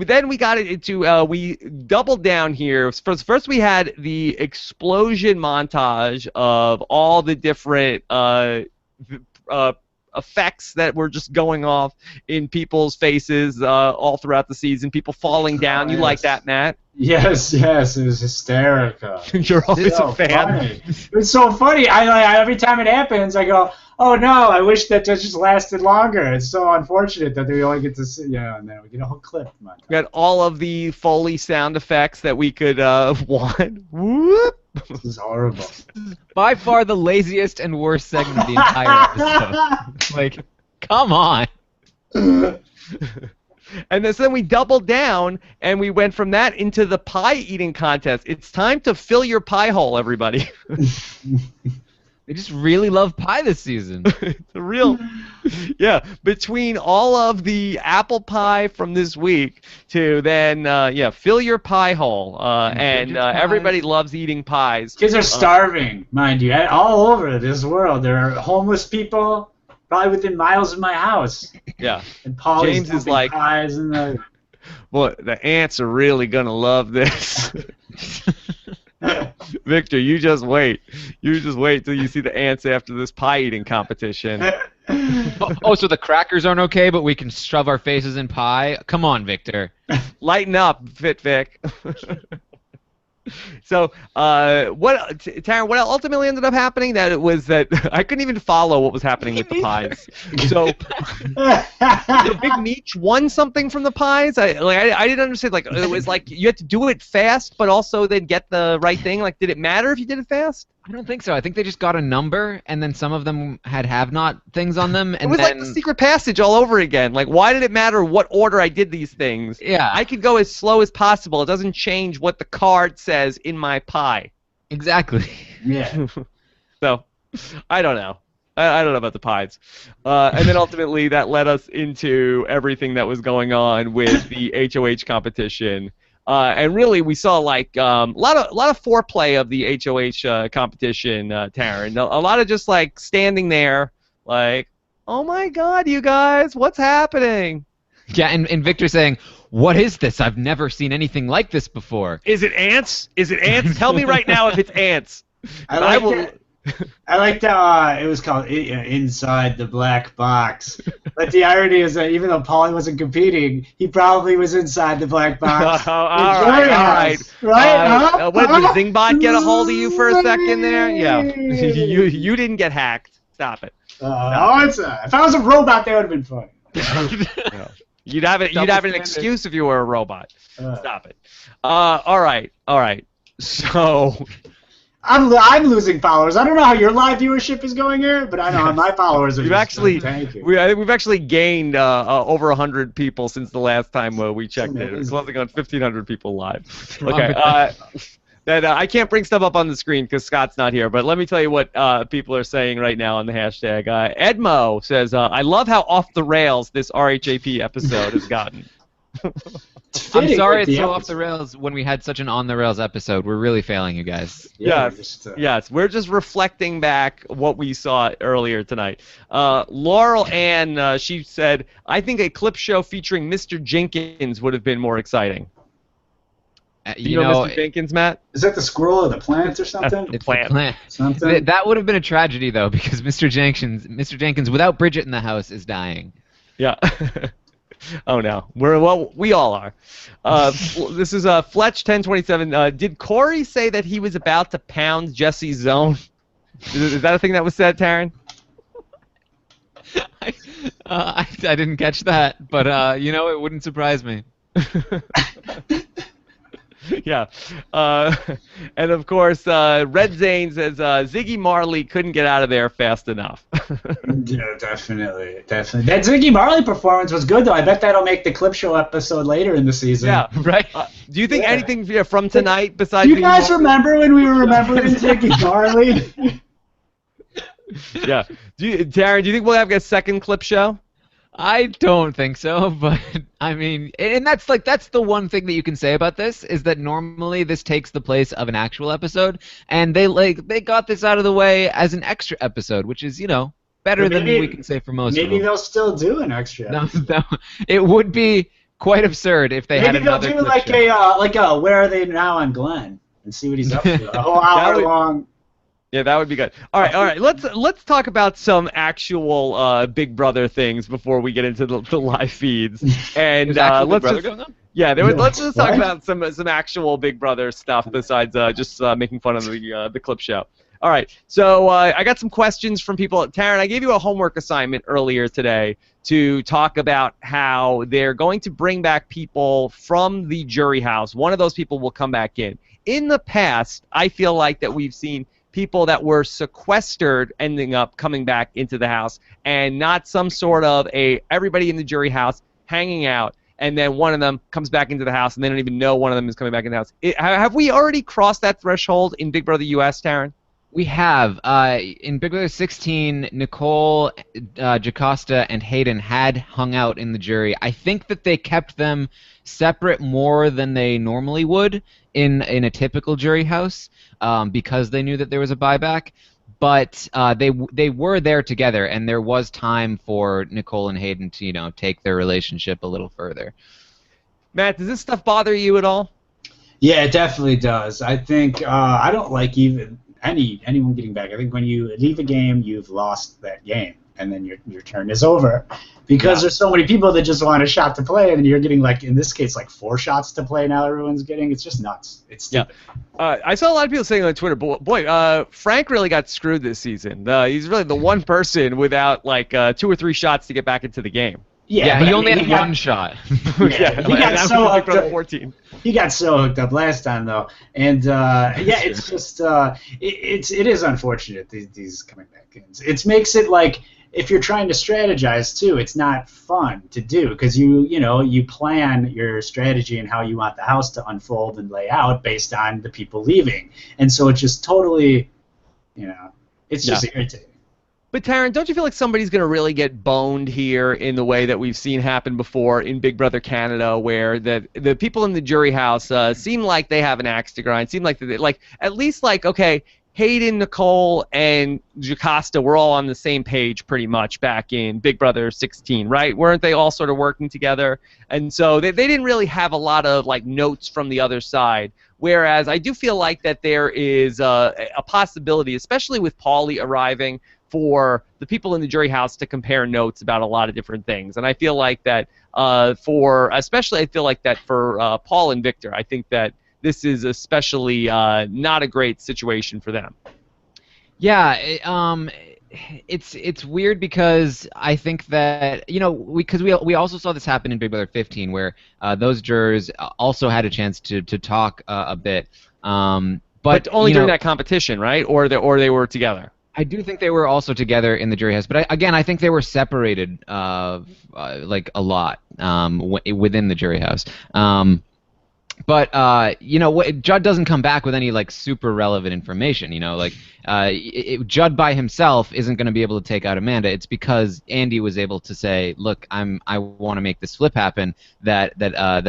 Then we got it into we doubled down here. First we had the explosion montage of all the different effects that were just going off in people's faces all throughout the season. People falling down. You like that, Matt? Yes, it was hysterical. You're always a fan. Funny. It's so funny. I every time it happens, I go, "Oh no! I wish that just lasted longer." It's so unfortunate that we only get to see, and then we get a whole clip. We got all of the Foley sound effects that we could want. Whoop. This is horrible. By far the laziest and worst segment of the entire episode. Like, come on. And then we doubled down, and we went from that into the pie eating contest. It's time to fill your pie hole, everybody. They just really love pie this season. It's a real, yeah. Between all of the apple pie from this week to then, fill your pie hole, and everybody loves eating pies. Kids are starving, mind you, all over this world. There are homeless people, probably within miles of my house. Yeah. And Paul's James is like, pies and the... Boy, the ants are really gonna love this. Victor, you just wait. You just wait till you see the ants after this pie eating competition. Oh, so the crackers aren't okay, but we can shove our faces in pie? Come on, Victor. Lighten up, Vic. So, Taryn, what ultimately ended up happening that it was that I couldn't even follow what was happening with the pies. So, the Big Meech won something from the pies. I didn't understand. Like, it was like you had to do it fast, but also then get the right thing. Like, did it matter if you did it fast? I don't think so. I think they just got a number, and then some of them had have-not things on them. And it was then... like the secret passage all over again. Like, why did it matter what order I did these things? Yeah. I could go as slow as possible. It doesn't change what the card says in my pie. Exactly. Yeah. So, I don't know. I don't know about the pies. And then ultimately that led us into everything that was going on with the HOH competition. And really, we saw like a lot of foreplay of the HOH competition, Taryn. A lot of just like standing there, like, oh my God, you guys, what's happening? Yeah, and Victor saying, "What is this? I've never seen anything like this before." Is it ants? Is it ants? Tell me right now if it's ants. I liked how it was called Inside the Black Box. But the irony is that even though Paulie wasn't competing, he probably was inside the black box. All right. Right? What did Zingbot get a hold of you for a second there? Yeah. You didn't get hacked. Stop it. If I was a robot, that would have been fun. No. You'd have an excuse if you were a robot. Stop it. All right. So I'm losing followers. I don't know how your live viewership is going here, but I know how my followers are. We've actually gained over 100 people since the last time we checked it. It's closing on 1,500 people live. Okay. I can't bring stuff up on the screen because Scott's not here, but let me tell you what people are saying right now on the hashtag. Edmo says, I love how off the rails this RHAP episode has gotten. I'm sorry it's so off the rails when we had such an on the rails episode. We're really failing you guys. Yes, we're just reflecting back what we saw earlier tonight. Laurel Ann, she said, I think a clip show featuring Mr. Jenkins would have been more exciting. Do you know Mr. Jenkins, Matt? Is that the squirrel or the plant or something? It's the plant. Something? That would have been a tragedy though, because Mr. Jenkins, without Bridget in the house, is dying. Yeah. Oh no, we all are. This is Fletch 1027. Did Corey say that he was about to pound Jesse's zone? Is that a thing that was said, Taryn? I didn't catch that, but it wouldn't surprise me. Yeah. Uh, and of course, Red Zane says Ziggy Marley couldn't get out of there fast enough. Yeah, definitely. That Ziggy Marley performance was good, though. I bet that'll make the clip show episode later in the season. Yeah, Right? Do you think anything from tonight besides? Do you guys remember when we were remembering Ziggy Marley? Yeah. Darren, do you think we'll have a second clip show? I don't think so, but I mean, and that's the one thing that you can say about this is that normally this takes the place of an actual episode, and they got this out of the way as an extra episode, which is better than we can say for most. Maybe they'll still do an extra episode. No, it would be quite absurd if they had another. Maybe they'll do like a Where Are They Now on Glenn and see what he's up to. A whole hour long. Yeah, that would be good. All right. Let's talk about some actual Big Brother things before we get into the live feeds. And let's just talk about some actual Big Brother stuff besides just making fun of the clip show. All right. So I got some questions from people. Taryn, I gave you a homework assignment earlier today to talk about how they're going to bring back people from the jury house. One of those people will come back in. In the past, I feel like that we've seen people that were sequestered ending up coming back into the house, and not some sort of everybody in the jury house hanging out, and then one of them comes back into the house, and they don't even know one of them is coming back in the house. Have we already crossed that threshold in Big Brother US, Taryn? We have. In Big Brother 16, Nicole, Jocasta, and Hayden had hung out in the jury. I think that they kept them separate more than they normally would in a typical jury house because they knew that there was a buyback. But they were there together, and there was time for Nicole and Hayden to take their relationship a little further. Matt, does this stuff bother you at all? Yeah, it definitely does. I think I don't like even anyone getting back. I think when you leave a game, you've lost that game, and then your turn is over. Because there's so many people that just want a shot to play, and you're getting, like, in this case, like 4 shots to play now everyone's getting. It's just nuts. It's stupid. Yeah. I saw a lot of people saying on Twitter, boy, Frank really got screwed this season. He's really the one person without, like, 2 or 3 shots to get back into the game. Yeah, he only had one shot. He got so hooked up. 14. He got so hooked up last time, though, and it's just it is unfortunate these coming back in. It makes it like if you're trying to strategize too, it's not fun to do because you plan your strategy and how you want the house to unfold and lay out based on the people leaving, and so it's just totally, it's just irritating. But Taryn, don't you feel like somebody's going to really get boned here in the way that we've seen happen before in Big Brother Canada, where the people in the jury house seem like they have an axe to grind, seem like at least okay, Hayden, Nicole, and Jocasta were all on the same page pretty much back in Big Brother 16, right? Weren't they all sort of working together? And so they didn't really have a lot of notes from the other side. Whereas I do feel like that there is a possibility, especially with Paulie arriving, for the people in the jury house to compare notes about a lot of different things. And I feel like that for Paul and Victor, I think that this is especially not a great situation for them. Yeah, it's weird because I think that we also saw this happen in Big Brother 15 where those jurors also had a chance to talk a bit, but only during that competition, right? Or they were together. I do think they were also together in the jury house, but I think they were separated like a lot within the jury house. But Judd doesn't come back with any super relevant information. Judd by himself isn't going to be able to take out Amanda. It's because Andy was able to say, "Look, I want to make this flip happen." That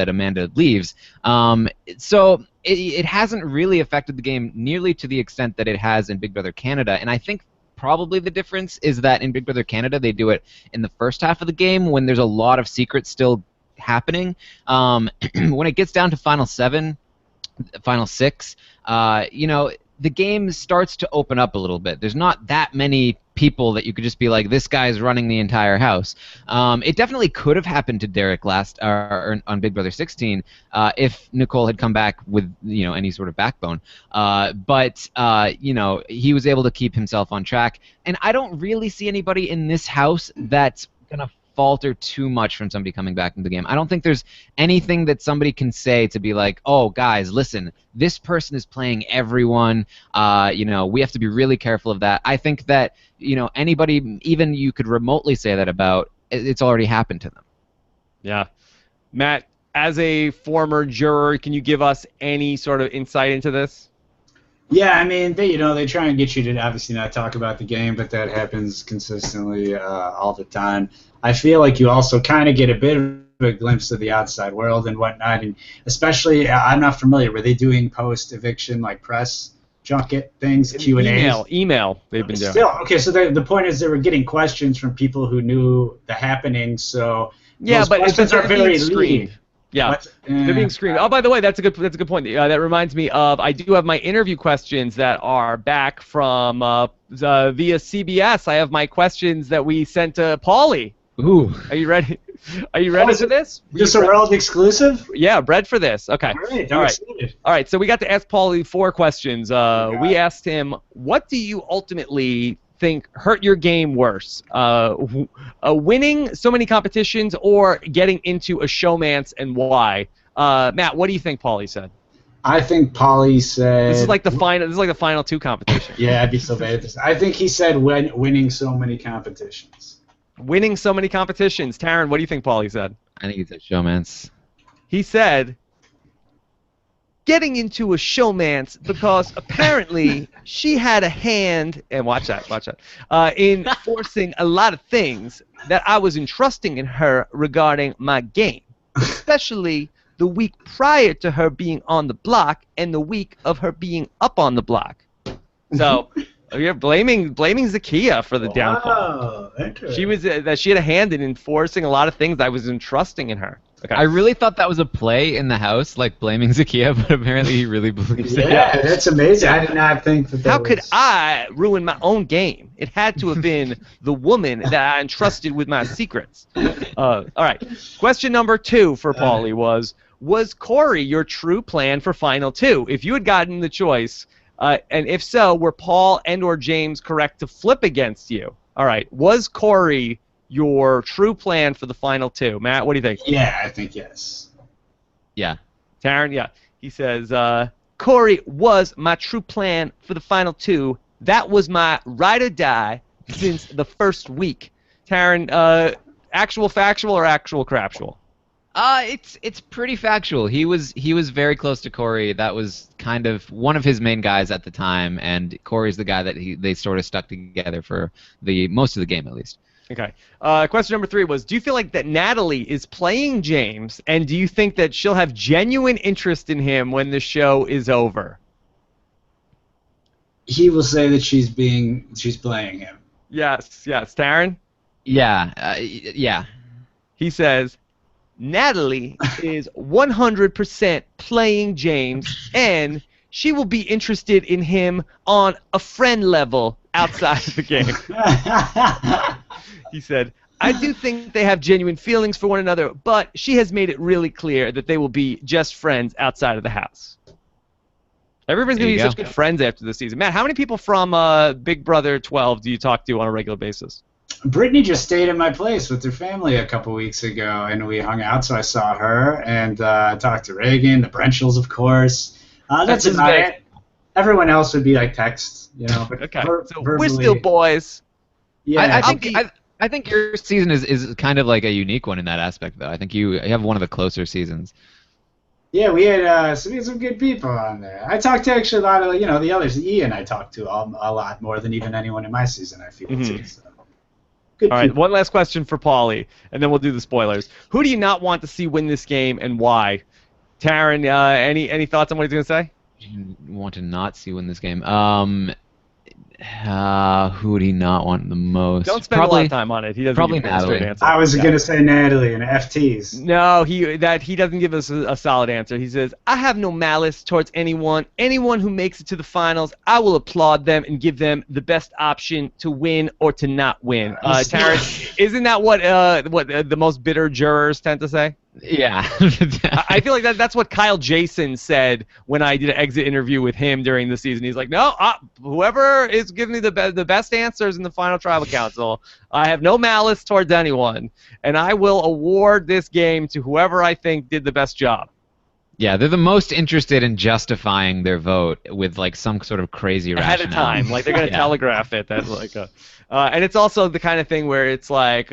Amanda leaves. So it hasn't really affected the game nearly to the extent that it has in Big Brother Canada, and I think probably the difference is that in Big Brother Canada they do it in the first half of the game when there's a lot of secrets still happening. When it gets down to Final 7, Final 6, the game starts to open up a little bit. There's not that many people that you could just be like, this guy's running the entire house. It definitely could have happened to Derek on Big Brother 16 if Nicole had come back with any sort of backbone. But he was able to keep himself on track. And I don't really see anybody in this house that's gonna falter too much from somebody coming back into the game. I don't think there's anything that somebody can say to be like, oh, guys, listen, this person is playing everyone. You know, we have to be really careful of that. I think that, you know, anybody, even you could remotely say that about, it's already happened to them. Yeah. Matt, as a former juror, can you give us any sort of insight into this? Yeah, I mean, they try and get you to obviously not talk about the game, but that happens consistently all the time. I feel like you also kind of get a bit of a glimpse of the outside world and whatnot, and especially, I'm not familiar, were they doing post-eviction, like, press junket things, Q&As? Email they've been doing. Still, okay, so the point is they were getting questions from people who knew the happening, so yeah, but questions are very screened. lead. Yeah, they're being screened. Oh, by the way, that's a good point. That reminds me of, I do have my interview questions that are back from via CBS. I have my questions that we sent to Paulie. Ooh. Are you ready? Are you ready for this? Just a world exclusive? Yeah, bred for this. Okay. All right. All right. So we got to ask Paulie 4 questions. We asked him, what do you ultimately think hurt your game worse? Winning so many competitions or getting into a showmance, and why? Matt, what do you think Paulie said? I think Paulie said this is like the final 2 competition. Yeah, I'd be so bad at this. I think he said winning so many competitions. Winning so many competitions. Taryn, what do you think Paulie said? I think he said showmance. He said getting into a showmance because apparently she had a hand, and watch that, in forcing a lot of things that I was entrusting in her regarding my game, especially the week prior to her being on the block and the week of her being up on the block. So you're blaming Zakiya for the downfall. She was that she had a hand in enforcing a lot of things I was entrusting in her. Okay. I really thought that was a play in the house, like blaming Zakiya, but apparently he really believes it. Yeah, that's amazing. I did not think that. How could I ruin my own game? It had to have been the woman that I entrusted with my secrets. All right. Question number 2 for Paulie was Corey your true plan for Final 2? If you had gotten the choice, and if so, were Paul and or James correct to flip against you? All right. Was Corey your true plan for the Final 2? Matt, what do you think? Yeah, I think yes. Yeah. Taryn, yeah. He says, Corey was my true plan for the Final 2. That was my ride or die since the first week. Taryn, actual factual or actual craptual? It's pretty factual. He was very close to Corey. That was kind of one of his main guys at the time, and Corey's the guy that they sort of stuck together for the most of the game at least. Okay. Question number 3 was, do you feel like that Natalie is playing James, and do you think that she'll have genuine interest in him when the show is over? He will say that she's playing him. Yes. Taryn? Yeah. Yeah. He says, Natalie is 100% playing James, and she will be interested in him on a friend level outside of the game. He said, I do think they have genuine feelings for one another, but she has made it really clear that they will be just friends outside of the house. Everybody's going to be such good friends after this season. Matt, how many people from Big Brother 12 do you talk to on a regular basis? Brittany just stayed at my place with her family a couple weeks ago, and we hung out, so I saw her, and talked to Reagan, the Brenchels, of course. That's about it. Everyone else would be like text, you know. But okay, so we're still boys. Yeah, I think your season is kind of like a unique one in that aspect, though. I think you have one of the closer seasons. Yeah, we had some good people on there. I talked to actually a lot of the others. Ian, I talked to a lot more than even anyone in my season. I feel too. So. All right, one last question for Paulie, and then we'll do the spoilers. Who do you not want to see win this game, and why? Taryn, any thoughts on what he's going to say? You want to not see win this game? Who would he not want the most? Don't spend a lot of time on it. He doesn't probably give a straight answer. I was going to say Natalie and FTs. No, he doesn't give us a solid answer. He says, I have no malice towards anyone. Anyone who makes it to the finals, I will applaud them and give them the best option to win or to not win. Terrence, isn't that what the most bitter jurors tend to say? Yeah. I feel like that's what Kyle Jason said when I did an exit interview with him during the season. He's like, no, whoever is giving me the best answers in the final tribal council, I have no malice towards anyone, and I will award this game to whoever I think did the best job. Yeah, they're the most interested in justifying their vote with like some sort of crazy rationale. Ahead of time, like they're gonna telegraph it. That's like and it's also the kind of thing where it's like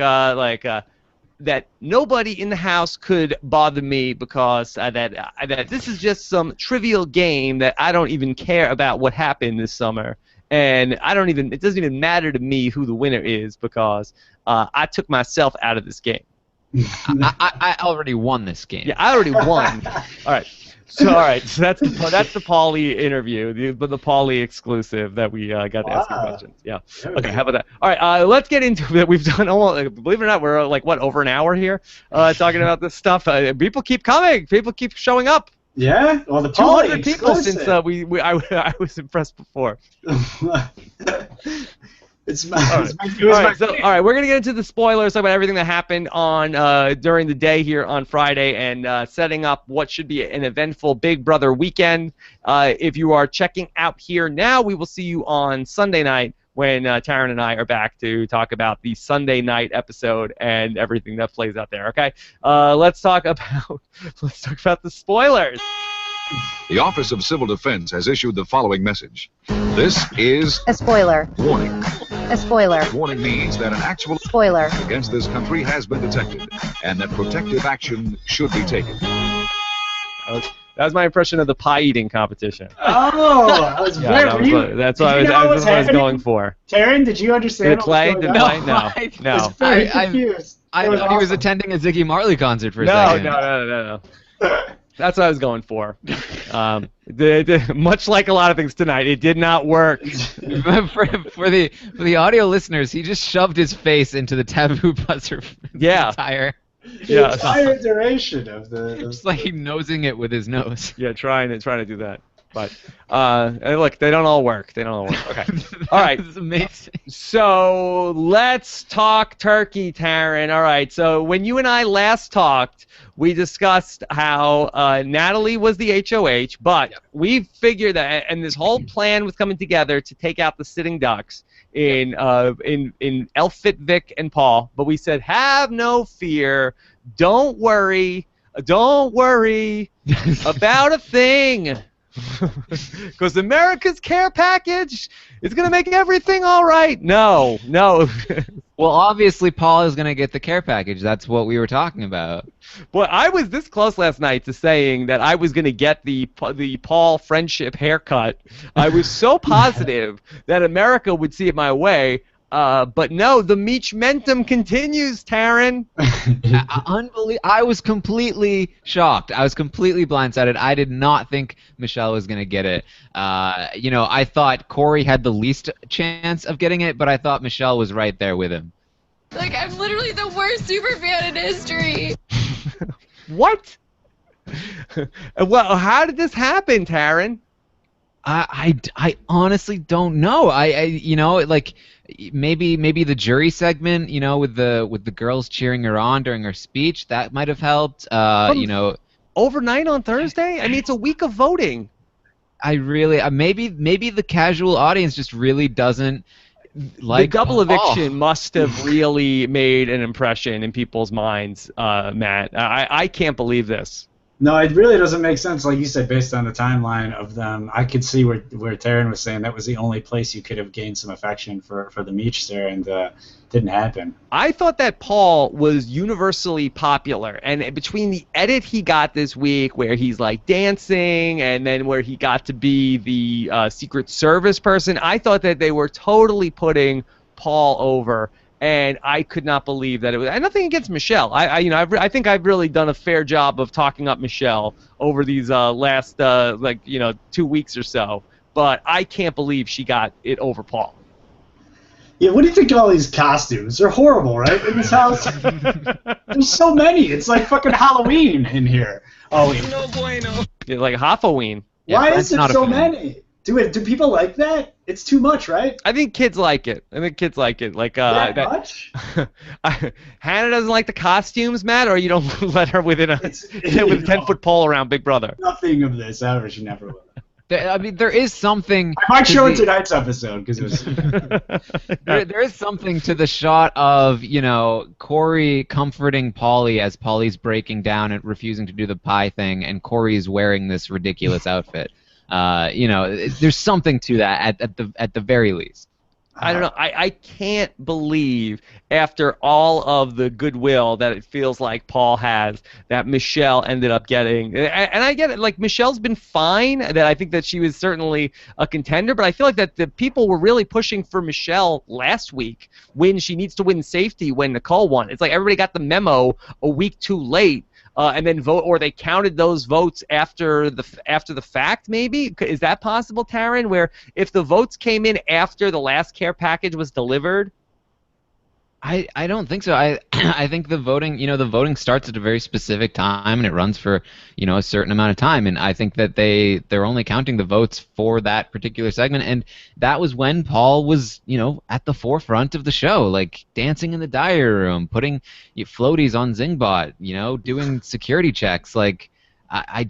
that nobody in the house could bother me because that this is just some trivial game that I don't even care about what happened this summer, and it doesn't even matter to me who the winner is because I took myself out of this game. I already won this game. Yeah, I already won. All right. So that's the Paulie interview, the Paulie exclusive that we got to ask your questions. Yeah. Okay. How about that? All right. Let's get into it. We've done almost, believe it or not, we're like over an hour here talking about this stuff. People keep coming. People keep showing up. Yeah. Well, the Paulie 200 people since I was impressed before. All right, we're gonna get into the spoilers about everything that happened on during the day here on Friday, and setting up what should be an eventful Big Brother weekend. If you are checking out here now, we will see you on Sunday night when Taryn and I are back to talk about the Sunday night episode and everything that plays out there. Okay, let's talk about the spoilers. The Office of Civil Defense has issued the following message. This is a spoiler. Warning. A spoiler. Warning means that an actual spoiler against this country has been detected, and that protective action should be taken. That was my impression of the pie eating competition. Oh, that was that's what I was going for. Taryn, did you understand? Did it play? Did it play? No. I was very confused. I thought he was attending a Ziggy Marley concert for a second. No. That's what I was going for. Much like a lot of things tonight, it did not work. for the audio listeners, he just shoved his face into the taboo buzzer. The entire duration of the. Just like nosing it with his nose. Yeah, trying to do that. But look, they don't all work. Okay. All right. This is amazing. So let's talk turkey, Taryn. All right. So when you and I last talked, we discussed how Natalie was the HOH, but we figured that, and this whole plan was coming together to take out the sitting ducks in Elfit, Vic, and Paul. But we said, have no fear. Don't worry about a thing. Because America's care package is going to make everything all right. No. Well, obviously, Paul is going to get the care package. That's what we were talking about. Boy, I was this close last night to saying that I was going to get the Paul friendship haircut. I was so positive that America would see it my way. But no, the Meachmentum continues, Taryn. I was completely shocked. I was completely blindsided. I did not think Michelle was going to get it. I thought Corey had the least chance of getting it, but I thought Michelle was right there with him. Like, I'm literally the worst superfan in history. What? Well, how did this happen, Taryn? I honestly don't know. Maybe the jury segment, with the girls cheering her on during her speech, that might have helped. Overnight on Thursday? I mean, it's a week of voting. I really maybe the casual audience just really doesn't like the double eviction must have really made an impression in people's minds, Matt. I can't believe this. No, it really doesn't make sense. Like you said, based on the timeline of them, I could see where Taryn was saying that was the only place you could have gained some affection for the Meachster, and didn't happen. I thought that Paul was universally popular, and between the edit he got this week where he's like dancing, and then where he got to be the Secret Service person, I thought that they were totally putting Paul over. And I could not believe that it was. And nothing against Michelle. I think I've really done a fair job of talking up Michelle over these last 2 weeks or so. But I can't believe she got it over Paul. Yeah, what do you think of all these costumes? They're horrible, right? In this house, there's so many. It's like fucking Halloween in here. Oh, no bueno. Yeah, like Halloween. Why is there so many? Do people like that? It's too much, right? I think kids like it. Like that much? Hannah doesn't like the costumes, Matt, or you don't let her within with a 10-foot pole around Big Brother. Nothing of this ever. She never will. I mean, there is something. I might show it tonight's episode because it was. there is something to the shot of Corey comforting Paulie as Paulie's breaking down and refusing to do the pie thing, and Corey's wearing this ridiculous outfit. There's something to that at the very least. I don't know. I can't believe after all of the goodwill that it feels like Paul has that Michelle ended up getting. And I get it. Like, Michelle's been fine. That I think that she was certainly a contender. But I feel like that the people were really pushing for Michelle last week when she needs to win safety when Nicole won. It's like everybody got the memo a week too late. And then vote, or they counted those votes after the fact. Maybe is that possible, Taryn? Where if the votes came in after the last care package was delivered? I don't think so. I think the voting starts at a very specific time and it runs for a certain amount of time, and I think that they're only counting the votes for that particular segment, and that was when Paul was at the forefront of the show, like dancing in the diary room, putting floaties on Zingbot, doing security checks. Like I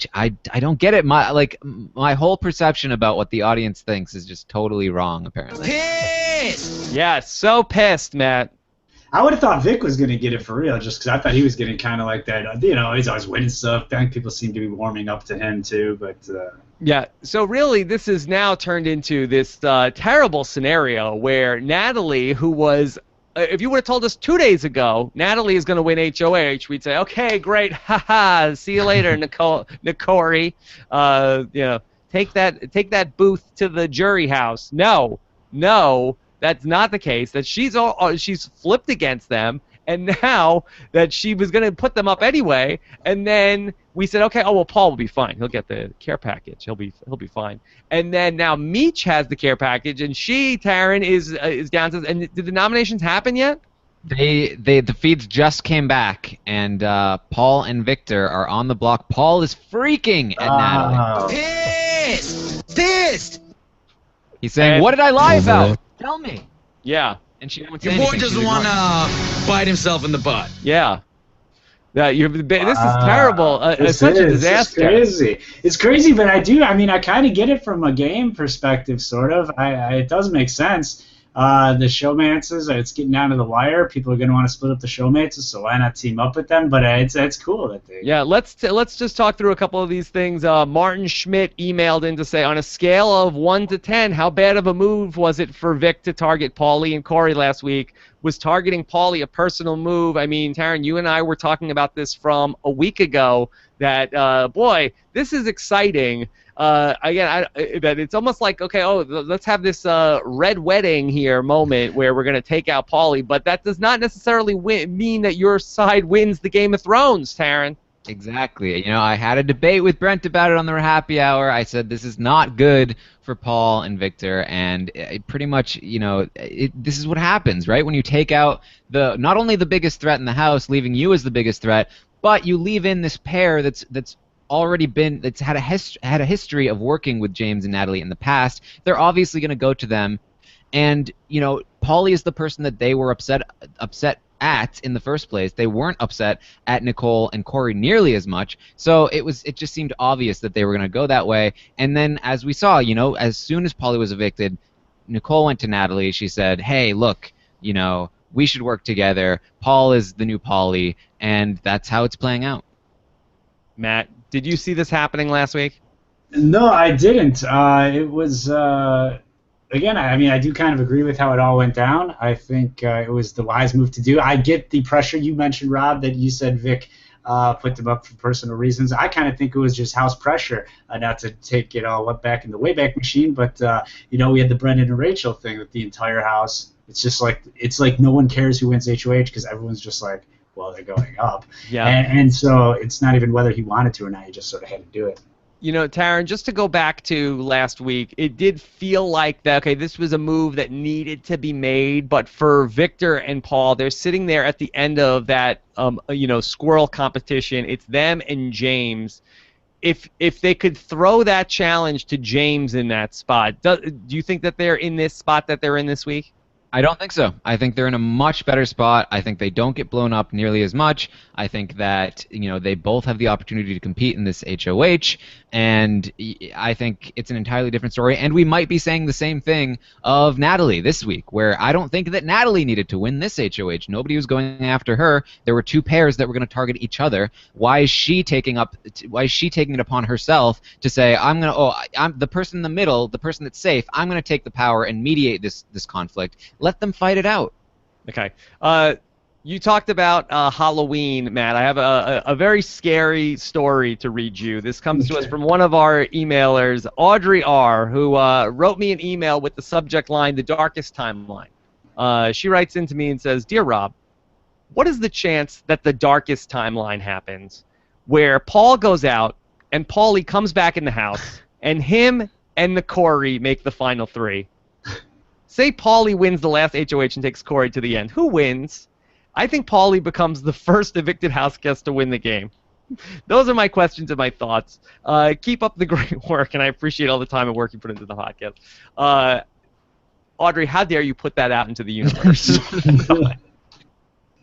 don't get it. My whole perception about what the audience thinks is just totally wrong, apparently. Pissed! Yeah, so pissed, Matt. I would have thought Vic was going to get it for real, just because I thought he was getting kind of like that. He's always winning stuff. I think people seem to be warming up to him too, but. Yeah. So really, this is now turned into this terrible scenario where Natalie, who was, if you would have told us 2 days ago, Natalie is going to win HOH, we'd say, okay, great, haha, see you later, Nikori. Take that booth to the jury house. No. That's not the case. That she's flipped against them, and now that she was going to put them up anyway, and then we said, okay, Paul will be fine. He'll get the care package. He'll be fine. And then now Meech has the care package, and Taryn is down to. And did the nominations happen yet? The feeds just came back, and Paul and Victor are on the block. Paul is freaking at Natalie. Pissed. He's saying, "What did I lie about? Tell me." Yeah. And she won't say anything. Your boy doesn't want to bite himself in the butt. Yeah. This is terrible. It's such a disaster. It's crazy, but I kind of get it from a game perspective, sort of. It does make sense. The showmances, it's getting down to the wire. People are going to want to split up the showmates, so why not team up with them? But it's cool that they. Yeah, let's just talk through a couple of these things. Martin Schmidt emailed in to say, on a scale of 1 to 10, how bad of a move was it for Vic to target Paulie and Corey last week? Was targeting Paulie a personal move? I mean, Taryn, you and I were talking about this from a week ago. That boy, this is exciting. Again, that it's almost like, okay, let's have this red wedding here moment where we're going to take out Paulie, but that does not necessarily mean that your side wins the Game of Thrones, Taryn. Exactly. I had a debate with Brent about it on the happy hour. I said this is not good for Paul and Victor, and pretty much, this is what happens, right? When you take out not only the biggest threat in the house, leaving you as the biggest threat, but you leave in this pair that's had a history of working with James and Natalie in the past. They're obviously going to go to them, and Paulie is the person that they were upset at in the first place. They weren't upset at Nicole and Corey nearly as much, so it just seemed obvious that they were going to go that way. And then, as we saw, as soon as Paulie was evicted, Nicole went to Natalie. She said, "Hey, look, we should work together. Paul is the new Paulie," and that's how it's playing out. Matt, did you see this happening last week? No, I didn't. It was, again, I do kind of agree with how it all went down. I think it was the wise move to do. I get the pressure you mentioned, Rob, that you said Vic put them up for personal reasons. I kind of think it was just house pressure, not to take it all back in the Wayback Machine, but, we had the Brendan and Rachel thing with the entire house. It's just like no one cares who wins HOH because everyone's just like, well, they're going up. Yeah. And so it's not even whether he wanted to or not. He just sort of had to do it. Taryn, just to go back to last week, it did feel like that, okay, this was a move that needed to be made, but for Victor and Paul, they're sitting there at the end of that, squirrel competition. It's them and James. if they could throw that challenge to James in that spot, do you think that they're in this spot that they're in this week? I don't think so. I think they're in a much better spot. I think they don't get blown up nearly as much. I think that they both have the opportunity to compete in this HOH, and I think it's an entirely different story. And we might be saying the same thing of Natalie this week, where I don't think that Natalie needed to win this HOH. Nobody was going after her. There were two pairs that were going to target each other. Why is she taking it upon herself to say, I'm the person in the middle, the person that's safe. I'm going to take the power and mediate this conflict. Let them fight it out. Okay. You talked about Halloween, Matt. I have a very scary story to read you. This comes to us from one of our emailers, Audrey R., who wrote me an email with the subject line, The Darkest Timeline. She writes into me and says, Dear Rob, what is the chance that the darkest timeline happens, where Paul goes out and Paulie comes back in the house, and him and the Corey make the final three? Say Paulie wins the last HOH and takes Corey to the end. Who wins? I think Paulie becomes the first evicted house guest to win the game. Those are my questions and my thoughts. Keep up the great work, and I appreciate all the time and work you put into the podcast. Audrey, how dare you put that out into the universe?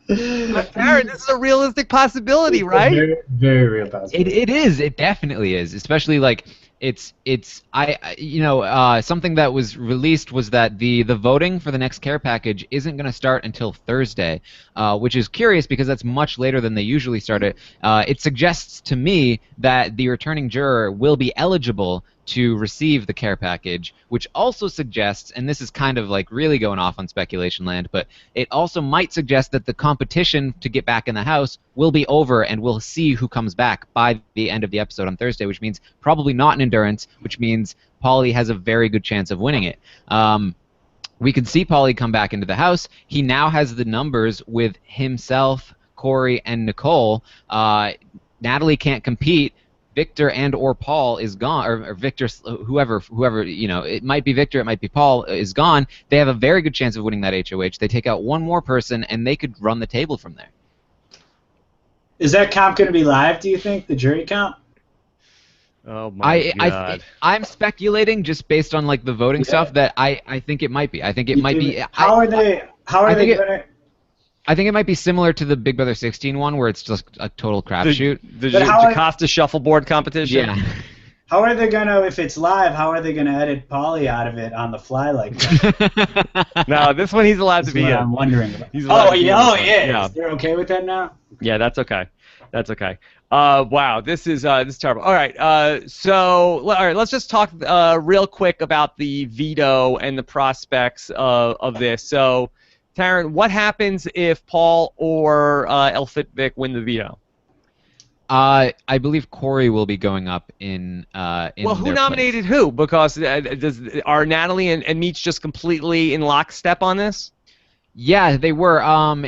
Aaron, this is a realistic possibility, right? Very, very real possibility. It is. It definitely is. Especially something that was released was that the voting for the next care package isn't going to start until Thursday, which is curious because that's much later than they usually start it. It suggests to me that the returning juror will be eligible to receive the care package, which also suggests, and this is kind of like really going off on speculation land, but it also might suggest that the competition to get back in the house will be over and we'll see who comes back by the end of the episode on Thursday, which means probably not an endurance, which means Paulie has a very good chance of winning it. We could see Paulie come back into the house. He now has the numbers with himself, Corey, and Nicole. Natalie can't compete. Victor and or Paul is gone, or Victor, whoever, it might be Victor, it might be Paul, is gone. They have a very good chance of winning that HOH. They take out one more person, and they could run the table from there. Is that count going to be live, do you think, the jury count? Oh my God. I'm speculating just based on the voting stuff that I think it might be. I think it might be. How are they going to... I think it might be similar to the Big Brother 16 one, where it's just a total crapshoot. The Jocasta shuffleboard competition. Yeah. How are they gonna, if it's live? How are they gonna edit Paulie out of it on the fly like that? No, this one he's allowed to be in. I'm wondering about. Yeah. They're okay with that now. Yeah, that's okay. That's okay. Wow, this is terrible. All right, let's just talk real quick about the veto and the prospects of this. So, Taryn, what happens if Paul or Elfitvic win the veto? I believe Corey will be going up in well, who nominated who? Because are Natalie and Meech just completely in lockstep on this? Yeah, they were.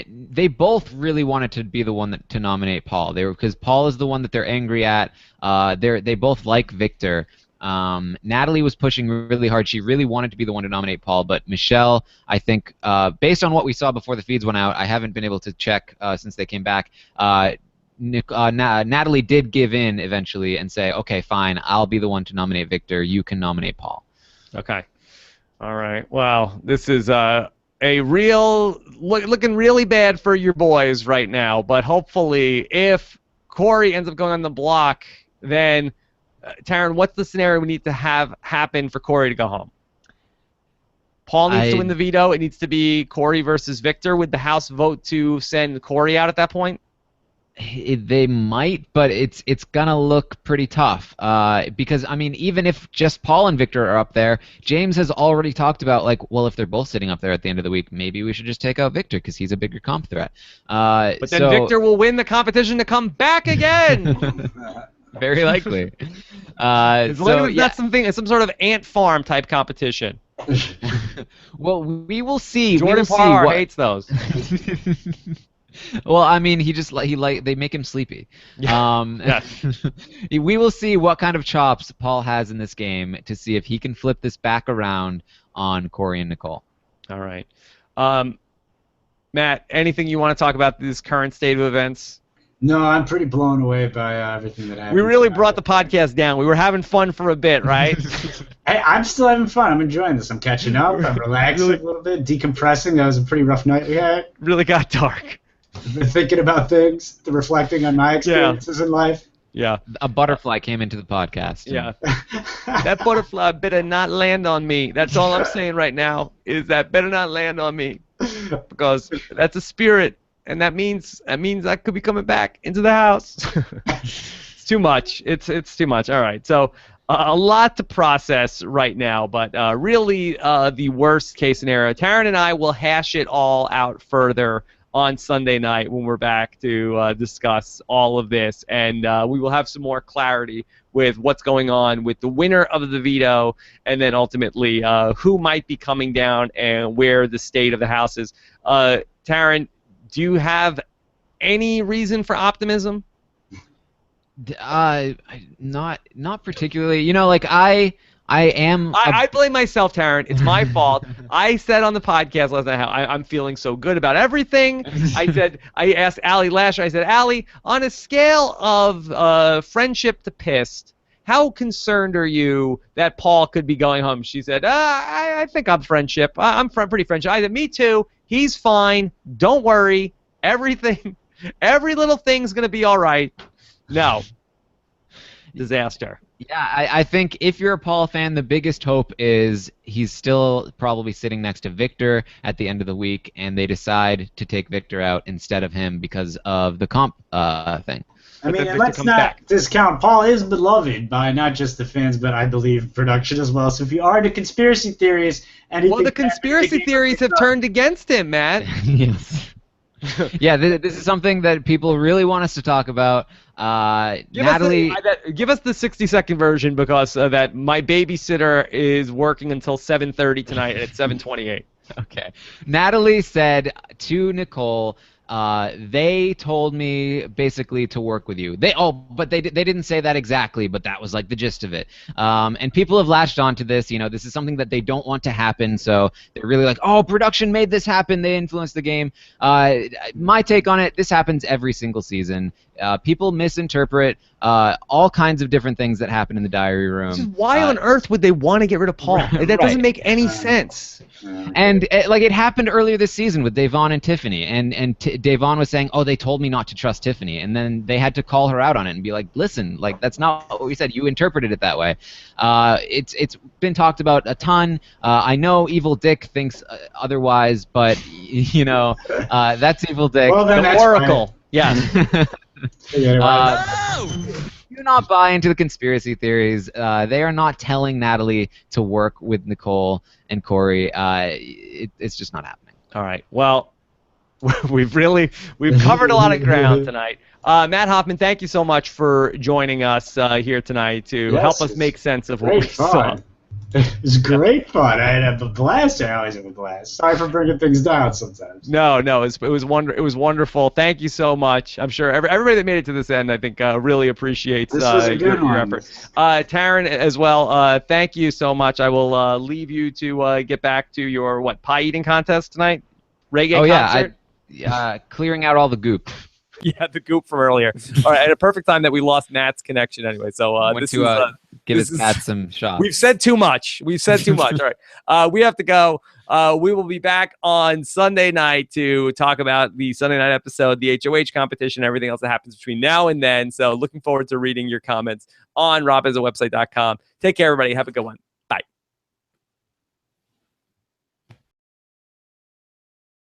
They both really wanted to be the one to nominate Paul. Because Paul is the one that they're angry at. They both like Victor. Natalie was pushing really hard. She really wanted to be the one to nominate Paul, but Michelle, I think, based on what we saw before the feeds went out, I haven't been able to check since they came back. Natalie did give in eventually and say, okay, fine, I'll be the one to nominate Victor. You can nominate Paul. Okay. All right. Well, this is a real looking really bad for your boys right now. But hopefully, if Corey ends up going on the block, then Taryn, what's the scenario we need to have happen for Corey to go home? Paul needs to win the veto. It needs to be Corey versus Victor. Would the House vote to send Corey out at that point? They might, but it's gonna look pretty tough. Because I mean, even if just Paul and Victor are up there, James has already talked about well, if they're both sitting up there at the end of the week, maybe we should just take out Victor because he's a bigger comp threat. But then Victor will win the competition to come back again. Very likely. It's literally not some sort of ant farm type competition. Well, we will see. Jordan Parr hates those. Well, I mean, they make him sleepy. Yeah. We will see what kind of chops Paul has in this game to see if he can flip this back around on Corey and Nicole. All right. Matt, anything you want to talk about this current state of events? No, I'm pretty blown away by everything that happened. We really brought the podcast down. We were having fun for a bit, right? Hey, I'm still having fun. I'm enjoying this. I'm catching up. I'm relaxing a little bit, decompressing. That was a pretty rough night we had. Really got dark. I've been thinking about things, reflecting on my experiences in life. Yeah. A butterfly came into the podcast. Yeah. That butterfly better not land on me. That's all I'm saying right now, is that better not land on me. Because that's a spirit, and that means I could be coming back into the house. It's too much. It's too much. All right. So a lot to process right now, but really the worst case scenario. Taryn and I will hash it all out further on Sunday night when we're back to discuss all of this, and we will have some more clarity with what's going on with the winner of the veto, and then ultimately who might be coming down and where the state of the house is. Taryn, do you have any reason for optimism? Not particularly. You know, like I blame myself, Taryn. It's my fault. I said on the podcast last night how I'm feeling so good about everything. I asked Allie Lasher, I said, Allie, on a scale of friendship to pissed, how concerned are you that Paul could be going home? She said, I think I'm friendship. I'm pretty friendship. I said, me too. He's fine. Don't worry. Every little thing's going to be all right. No. Disaster. Yeah, I think if you're a Paul fan, the biggest hope is he's still probably sitting next to Victor at the end of the week, and they decide to take Victor out instead of him because of the comp thing. I mean, let's not discount. Paul is beloved by not just the fans, but I believe production as well. So if you are into conspiracy theories, well, the conspiracy theories have turned against him, Matt. Yes. Yeah, this is something that people really want us to talk about. Natalie, give us the 60-second version, because that my babysitter is working until 7:30 tonight, and it's 7:28. Okay. Natalie said to Nicole, they told me basically to work with you. But they didn't say that exactly, but that was like the gist of it. And people have latched onto this. You know, this is something that they don't want to happen, so they're really like, oh, production made this happen. They influenced the game. My take on it: this happens every single season. People misinterpret all kinds of different things that happen in the diary room. Why on earth would they want to get rid of Paul? That doesn't make any sense. And it happened earlier this season with Davon and Tiffany, and Davon was saying, "Oh, they told me not to trust Tiffany," and then they had to call her out on it and be like, "Listen, like that's not what we said. You interpreted it that way." It's been talked about a ton. I know Evil Dick thinks otherwise, but you know, that's Evil Dick. Well, then the Oracle. Yeah. Do not buy into the conspiracy theories. They are not telling Natalie to work with Nicole and Corey. It's just not happening. All right. Well, we've covered a lot of ground tonight. Matt Hoffman, thank you so much for joining us here tonight to help us make sense of what we saw. It was great fun. I had a blast. I always have a blast. Sorry for bringing things down sometimes. No, it was wonderful. Thank you so much. I'm sure everybody that made it to this end, I think, really appreciates your effort. Taryn as well. Thank you so much. I will leave you to get back to your pie eating contest tonight. Reggae concert. Clearing out all the goop. Yeah, the goop from earlier. All right, at a perfect time that we lost Nat's connection anyway. So give his cat some shots. We've said too much. All right, we have to go. We will be back on Sunday night to talk about the Sunday night episode, the HOH competition, everything else that happens between now and then. So looking forward to reading your comments on RHAPisawebsite.com. Take care, everybody. Have a good one.